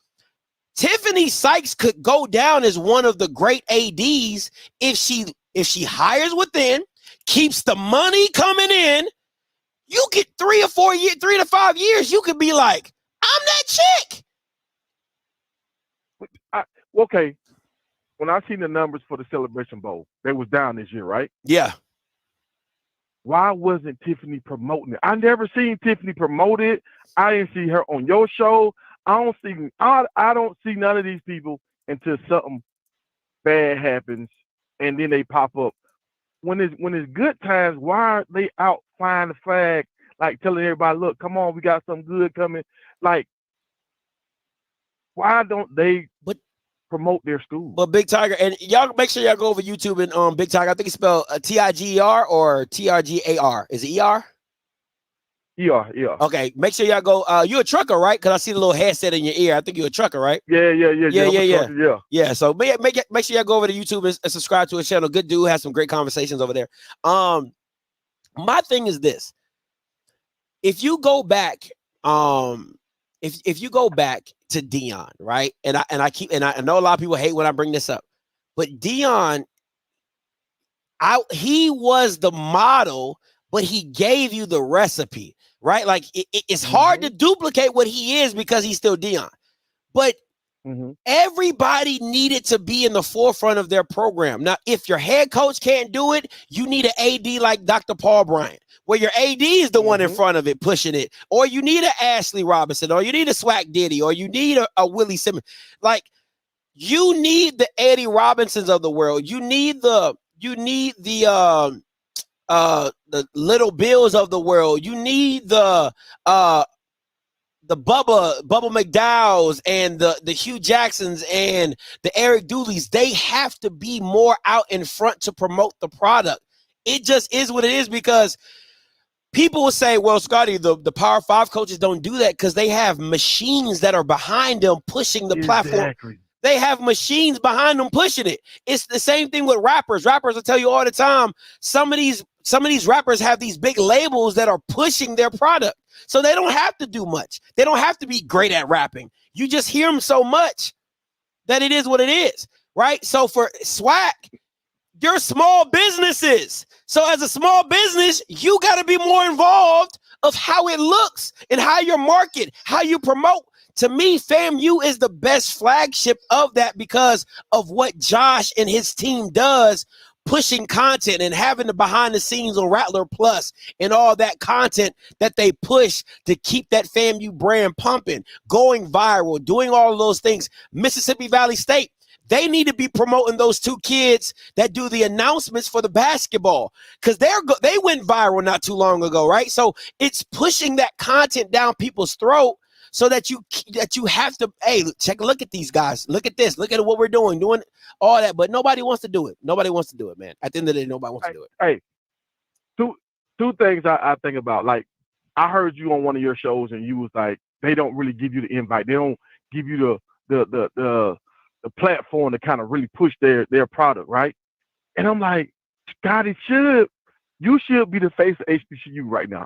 Tiffany Sykes could go down as one of the great ADs if she hires within, keeps the money coming in. You get 3 to 5 years, you could be like, I'm that chick. Okay, when I seen the numbers for the Celebration Bowl, they was down this year, right? Yeah. Why wasn't Tiffany promoting it? I never seen Tiffany promote it. I didn't see her on your show. I don't see none of these people until something bad happens, and then they pop up. When it's good times, why aren't they out flying the flag, like telling everybody, look, come on, we got something good coming? Like, why don't they promote their school? But Big Tiger, and y'all make sure y'all go over YouTube and Big Tiger. I think it's spelled Tiger or Trgar. Is it ER? ER. Okay, make sure y'all go. You a trucker, right? Because I see the little headset in your ear. I think you're a trucker, right? Yeah. Yeah. So make sure y'all go over to YouTube and subscribe to his channel. Good dude, has some great conversations over there. My thing is this: if you go back, if you go back to Dion, right? And I know a lot of people hate when I bring this up, but Dion, he was the model, but he gave you the recipe, right? Like it's hard to duplicate what he is because he's still Dion, but everybody needed to be in the forefront of their program. Now, if your head coach can't do it, you need an AD like Dr. Paul Bryant, where your AD is the one in front of it, pushing it, or you need an Ashley Robinson, or you need a Swack Diddy, or you need a Willie Simmons. Like, you need the Eddie Robinsons of the world. You need the Little Bills of the world. You need the Bubba McDowells and the Hugh Jacksons and the Eric Dooleys. They have to be more out in front to promote the product. It just is what it is, because people will say, well, Scotty, the Power 5 coaches don't do that because they have machines that are behind them pushing the platform. They have machines behind them pushing it. It's the same thing with rappers. Rappers will tell you all the time, some of these rappers have these big labels that are pushing their product. So they don't have to do much. They don't have to be great at rapping. You just hear them so much that it is what it is, right? So for swag, you're small businesses. So as a small business, you got to be more involved of how it looks and how you market, how you promote. To me, FAMU is the best flagship of that because of what Josh and his team does, pushing content and having the behind the scenes on Rattler Plus and all that content that they push to keep that FAMU brand pumping, going viral, doing all of those things. Mississippi Valley State, they need to be promoting those two kids that do the announcements for the basketball, because they went viral not too long ago, right? So it's pushing that content down people's throat so that you have to, hey, look at these guys. Look at this. Look at what we're doing all that. But nobody wants to do it. Nobody wants to do it, man. At the end of the day, nobody wants to do it. Hey, two things I think about. Like, I heard you on one of your shows and you was like, they don't really give you the invite. They don't give you the platform to kind of really push their product, right? And I'm like, Scotty, you should be the face of HBCU right now.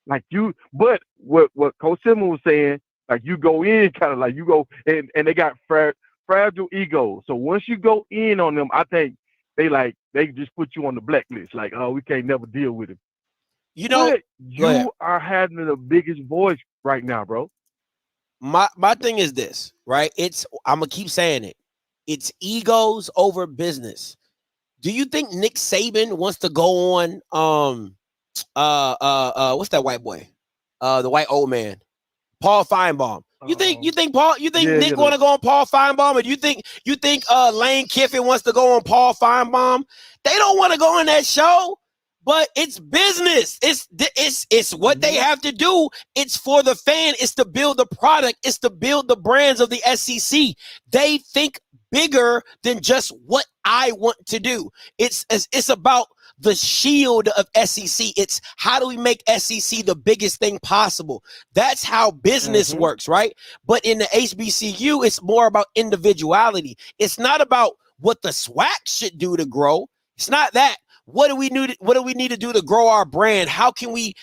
Like but what Coach Simmons was saying, like you go in kind of like you go and they got fragile egos. So once you go in on them, I think they just put you on the blacklist. Like, oh, we can't never deal with it. You know, but you are having the biggest voice right now, bro. My thing is this, right? I'm gonna keep saying it. It's egos over business. Do you think Nick Saban wants to go on what's that white boy? The white old man, Paul Feinbaum. You think Nick want to go on Paul Feinbaum? Or do you think Lane Kiffin wants to go on Paul Feinbaum? They don't want to go on that show, but it's business. It's what they have to do. It's for the fan. It's to build the product. It's to build the brands of the SEC. They think bigger than just what I want to do. It's about the shield of SEC. It's how do we make SEC the biggest thing possible? That's how business works, right? But in the HBCU, it's more about individuality. It's not about what the SWAC should do to grow. It's not that. What do we need to do to grow our brand? How can we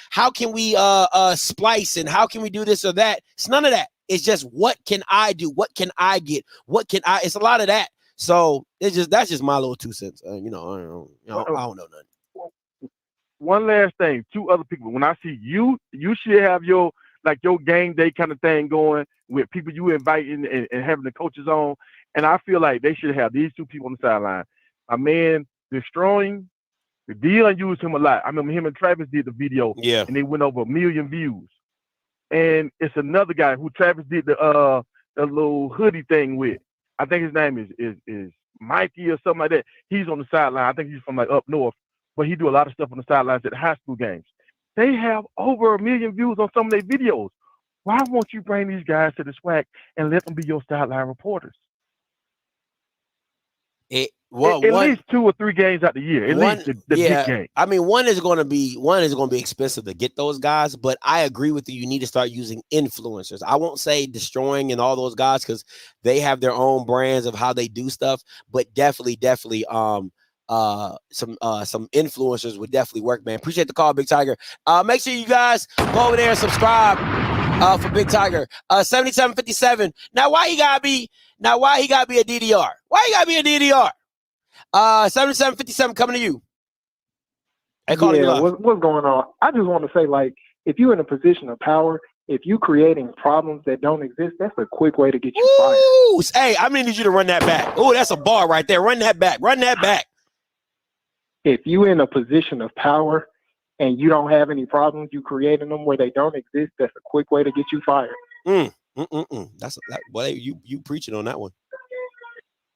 splice, and how can we do this or that? It's none of that. It's just, what can I do? What can I get? It's a lot of that. So that's just my little 2 cents. I don't know nothing. One last thing, 2 other people. When I see you should have your game day kind of thing going with people you inviting and having the coaches on. And I feel like they should have these 2 people on the sideline. My man Destroying, the Dion used him a lot. I remember him and Travis did the video, and they went over 1 million views. And it's another guy who Travis did the little hoodie thing with. I think his name is Mikey or something like that. He's on the sideline. I think he's from up north, but he do a lot of stuff on the sidelines at high school games. They have over 1 million views on some of their videos. Why won't you bring these guys to the SWAC and let them be your sideline reporters? At least 2 or 3 games out the year. At least the big game. I mean, one is going to be expensive to get those guys, but I agree with you. You need to start using influencers. I won't say Destroying and all those guys because they have their own brands of how they do stuff, but definitely some influencers would definitely work, man. Appreciate the call, Big Tiger. Make sure you guys go over there and subscribe for Big Tiger. 7757. Now why he gotta be a DDR? Why he gotta be a DDR? 7757 coming to you. What's going on? I just want to say, like, if you're in a position of power, if you creating problems that don't exist, that's a quick way to get you fired. Hey, I'm gonna need you to run that back. Oh, that's a bar right there. Run that back. Run that back. If you in a position of power and you don't have any problems, you creating them where they don't exist, that's a quick way to get you fired. Boy, you preaching on that one.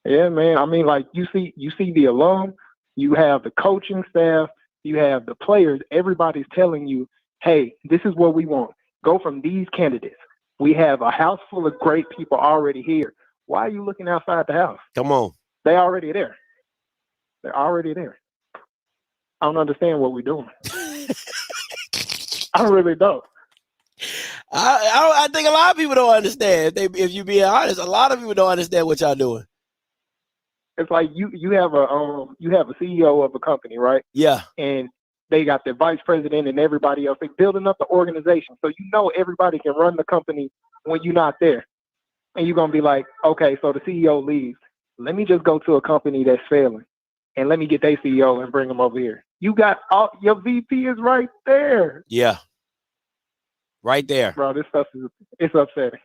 Yeah, man. I mean, like, you see the alum, you have the coaching staff, You have the players. Everybody's telling you, hey, this is what we want. Go from these candidates. We have a house full of great people already here. Why are you looking outside the house? Come on. They already there. They're already there. I don't understand what we're doing. I really don't. I think a lot of people don't understand. If you being honest, a lot of people don't understand what y'all doing. It's like you have a CEO of a company, right? Yeah. And they got their vice president and everybody else. They're building up the organization. So you know everybody can run the company when you're not there. And you're going to be like, okay, so the CEO leaves. Let me just go to a company that's failing. And let me get their CEO and bring them over here. You got your VP is right there. Yeah. Right there. Bro, this stuff it's upsetting.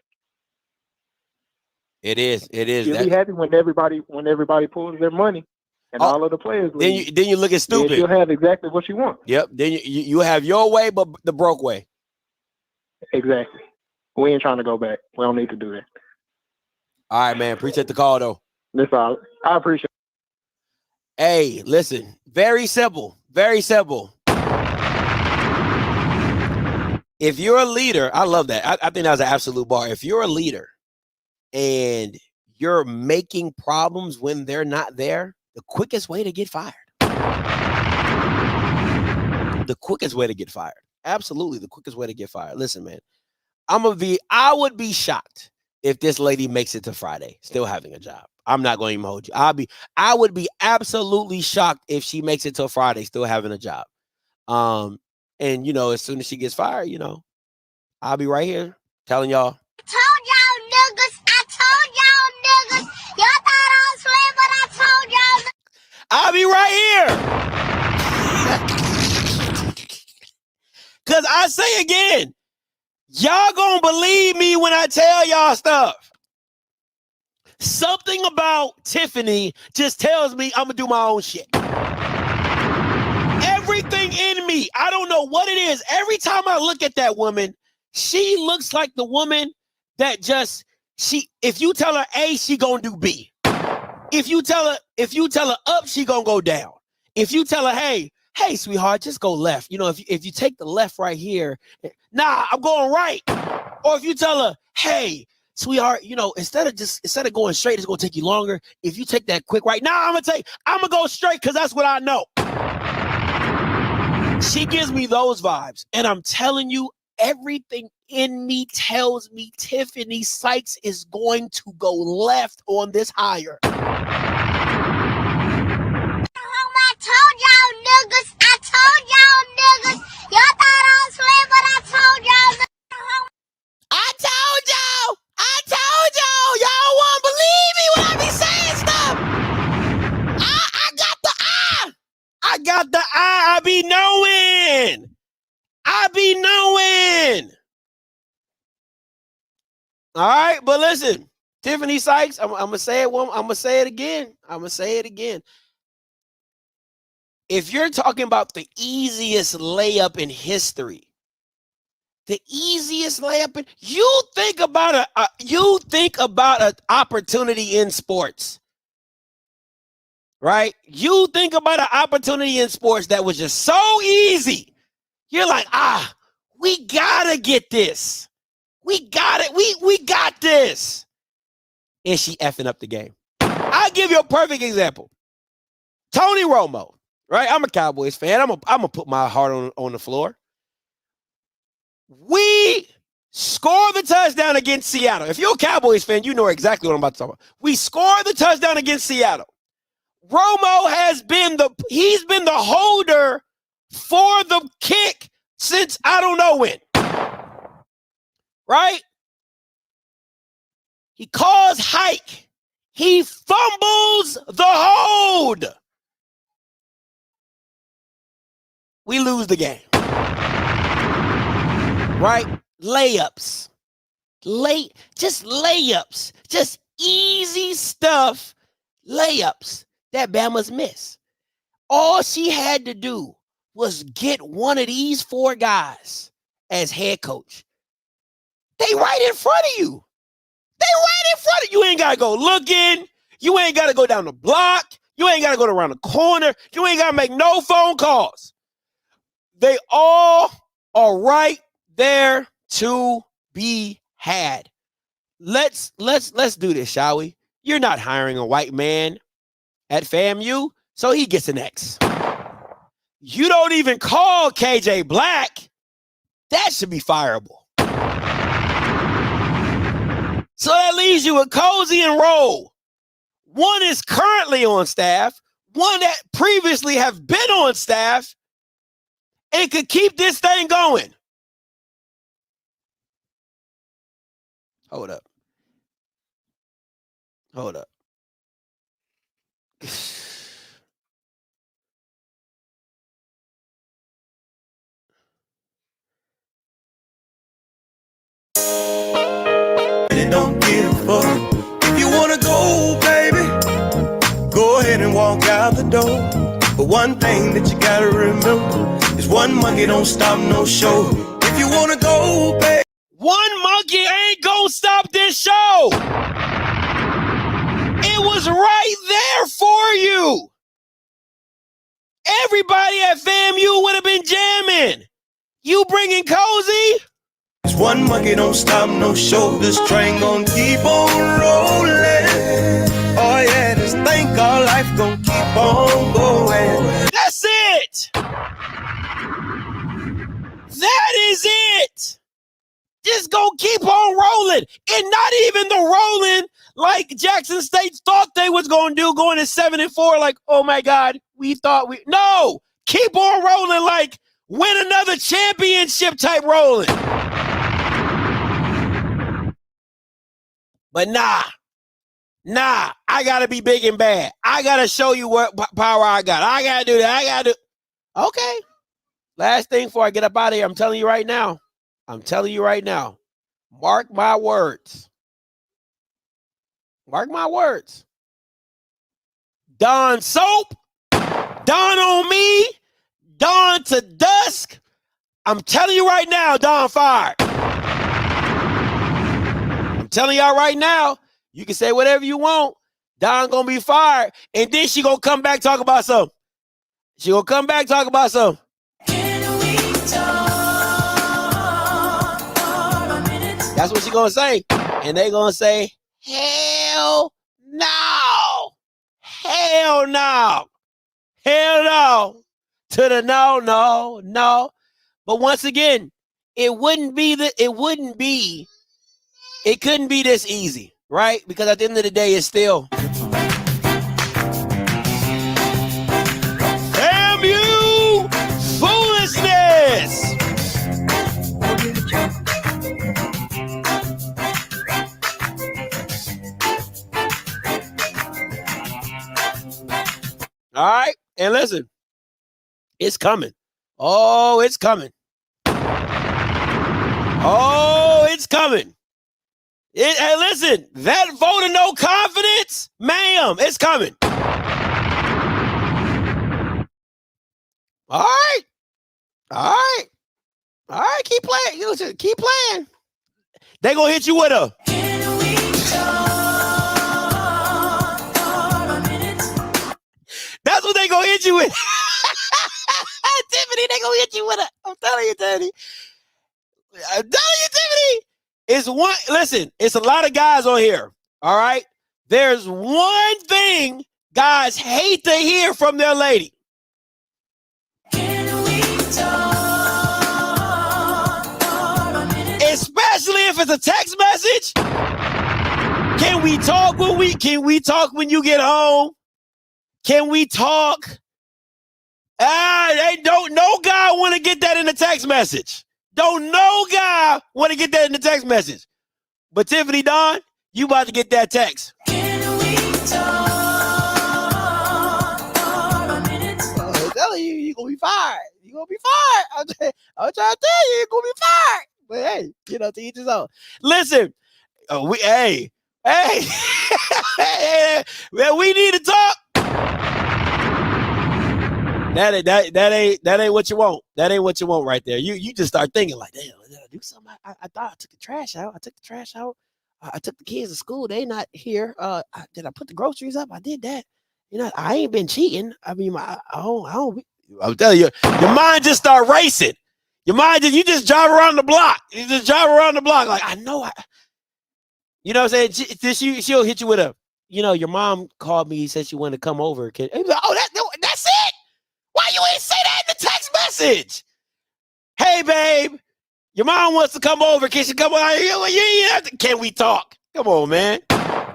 It is. You'll be happy when everybody pulls their money and all of the players leave. Then you look at stupid. Then she'll have exactly what you want. Yep. Then you have your way, but the broke way. Exactly. We ain't trying to go back. We don't need to do that. All right, man. Appreciate the call, though. That's all. I appreciate it. Hey, listen. Very simple. Very simple. If you're a leader, I love that. I think that was an absolute bar. If you're a leader and you're making problems when they're not there, the quickest way to get fired. The quickest way to get fired. Absolutely the quickest way to get fired. Listen, man, I would be shocked if this lady makes it to Friday still having a job. I'm not going to even hold you. I would be absolutely shocked if she makes it till Friday still having a job. And as soon as she gets fired, I'll be right here telling y'all. I told y'all niggas. Y'all thought I was playing, but I told y'all. I'll be right here. Because I say again, y'all gonna believe me when I tell y'all stuff. Something about Tiffany just tells me I'm gonna do my own shit. Everything in me, I don't know what it is. Every time I look at that woman, she looks like the woman that if you tell her A, she gonna do B. If you tell her up, she gonna go down. If you tell her, hey, sweetheart, just go left. If you take the left right here, nah, I'm going right. Or if you tell her, hey, sweetheart, instead of going straight, it's gonna take you longer. If you take that quick right, I'm gonna go straight because that's what I know. She gives me those vibes, and I'm telling you, everything in me tells me Tiffany Sykes is going to go left on this hire. I told y'all niggas. Y'all thought I was playing, but I told y'all. Y'all won't believe me when I be saying stuff. I got the eye. I be knowing. All right, but listen, Tiffany Sykes, I'm gonna say it. I'm gonna say it again. If you're talking about the easiest layup in history, you think about an opportunity in sports, right? You think about an opportunity in sports that was just so easy. You're like, we gotta get this. We got it. We got this. And she effing up the game. I'll give you a perfect example. Tony Romo, right? I'm a Cowboys fan. I'm gonna put my heart on the floor. We score the touchdown against Seattle. If you're a Cowboys fan, you know exactly what I'm about to talk about. We score the touchdown against Seattle. Romo he's been the holder for the kick since I don't know when. Right? He calls hike. He fumbles the hold. We lose the game. Right? Layups. Just layups. Just easy stuff. Layups that Bama's miss. All she had to do was get one of these four guys as head coach. They right in front of you. You ain't got to go looking. You ain't got to go down the block. You ain't got to go around the corner. You ain't got to make no phone calls. They all are right there to be had. Let's do this, shall we? You're not hiring a white man at FAMU, so he gets an X. You don't even call KJ black. That should be fireable. So that leaves you with Cozy and Roll. One is currently on staff, one that previously have been on staff, and could keep this thing going. Hold up. Don't give a fuck. If you wanna go, baby, go ahead and walk out the door. But one thing that you gotta remember is one monkey don't stop no show. If you wanna go, baby, one monkey ain't gonna stop this show. It was right there for you. Everybody at FAMU would have been jamming. You bringing Cozy? this one monkey don't stop no show. This train gon' keep on rolling. Oh yeah, this thing called life gon' keep on going. That's it. That is it. Just gonna keep on rolling. And not even the rolling like Jackson State thought they was gonna do, going to 7-4, like, oh my God, we thought we no, keep on rolling, like win another championship type rolling. But nah, I gotta be big and bad. I gotta show you what power I got. I gotta do that. Okay. Last thing before I get up out of here, I'm telling you right now. Mark my words. Don Soap, Don on me, Don to dusk. I'm telling you right now, Don fired. I'm telling y'all right now, you can say whatever you want. Don gonna be fired. And then she gonna come back talk about something. That's what she gonna say. And they gonna say, hell no. Hell no. To the no. But once again, it couldn't be this easy, right? Because at the end of the day, it's still FAMU foolishness. All right, and listen, it's coming. Oh, it's coming. Hey, listen, that vote of no confidence, ma'am, it's coming. All right, keep playing. Keep playing. They gonna hit you with a. That's what they gonna hit you with. Tiffany, they gonna hit you with a. I'm telling you, Tiffany. It's a lot of guys on here. All right. There's one thing guys hate to hear from their lady. Especially if it's a text message. Can we talk when you get home? Can we talk? No guy want to get that in the text message. No guy want to get that in the text message. But Tiffany, Don, you about to get that text. I'm telling you, you're going to be fired. I'm trying to tell you, you're going to be fired. But hey, to each his own. Listen, hey, man, we need to talk. That ain't what you want. That ain't what you want right there. You just start thinking like, damn, did I do something? I thought I took the trash out. I took the kids to school. They not here. Did I put the groceries up? I did that. I ain't been cheating. I mean, I don't I'm telling you, your mind just start racing. Your mind you just drive around the block. You just drive around the block like I know. You know what I'm saying? She'll hit you with a. You know, your mom called me. Said she wanted to come over. Like, oh, that's it. Why you ain't say that in the text message? Hey, babe, your mom wants to come over. Can she come on? Can we talk? Come on, man.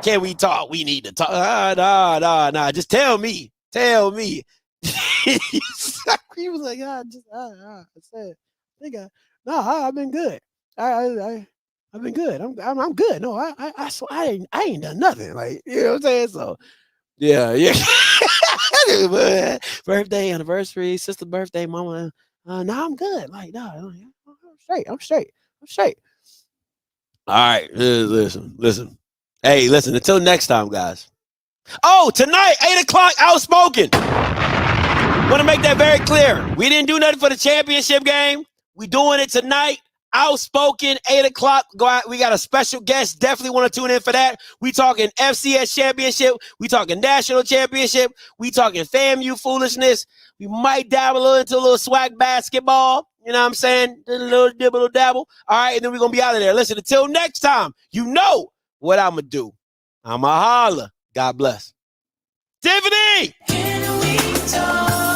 Can we talk? We need to talk. Nah. Just tell me. Tell me. He was like, I said, I've been good. I've been good. I'm good. No, I ain't done nothing. Like, you know what I'm saying? So, yeah. Birthday, anniversary, sister birthday, mama. No, I'm good. Like, no, I'm straight. All right, listen. Hey, listen, until next time, guys. Oh, tonight, 8 o'clock, Outspoken. Want to make that very clear. We didn't do nothing for the championship game. We doing it tonight. Outspoken, 8 o'clock. Go out. We got a special guest. Definitely want to tune in for that. We talking FCS championship. We talking national championship. We talking FAMU foolishness. We might dabble into a little swag basketball. You know what I'm saying? A little dabble. All right, and then we're going to be out of there. Listen, until next time, you know what I'm going to do. I'm going to holler. God bless. Tiffany! Can we talk?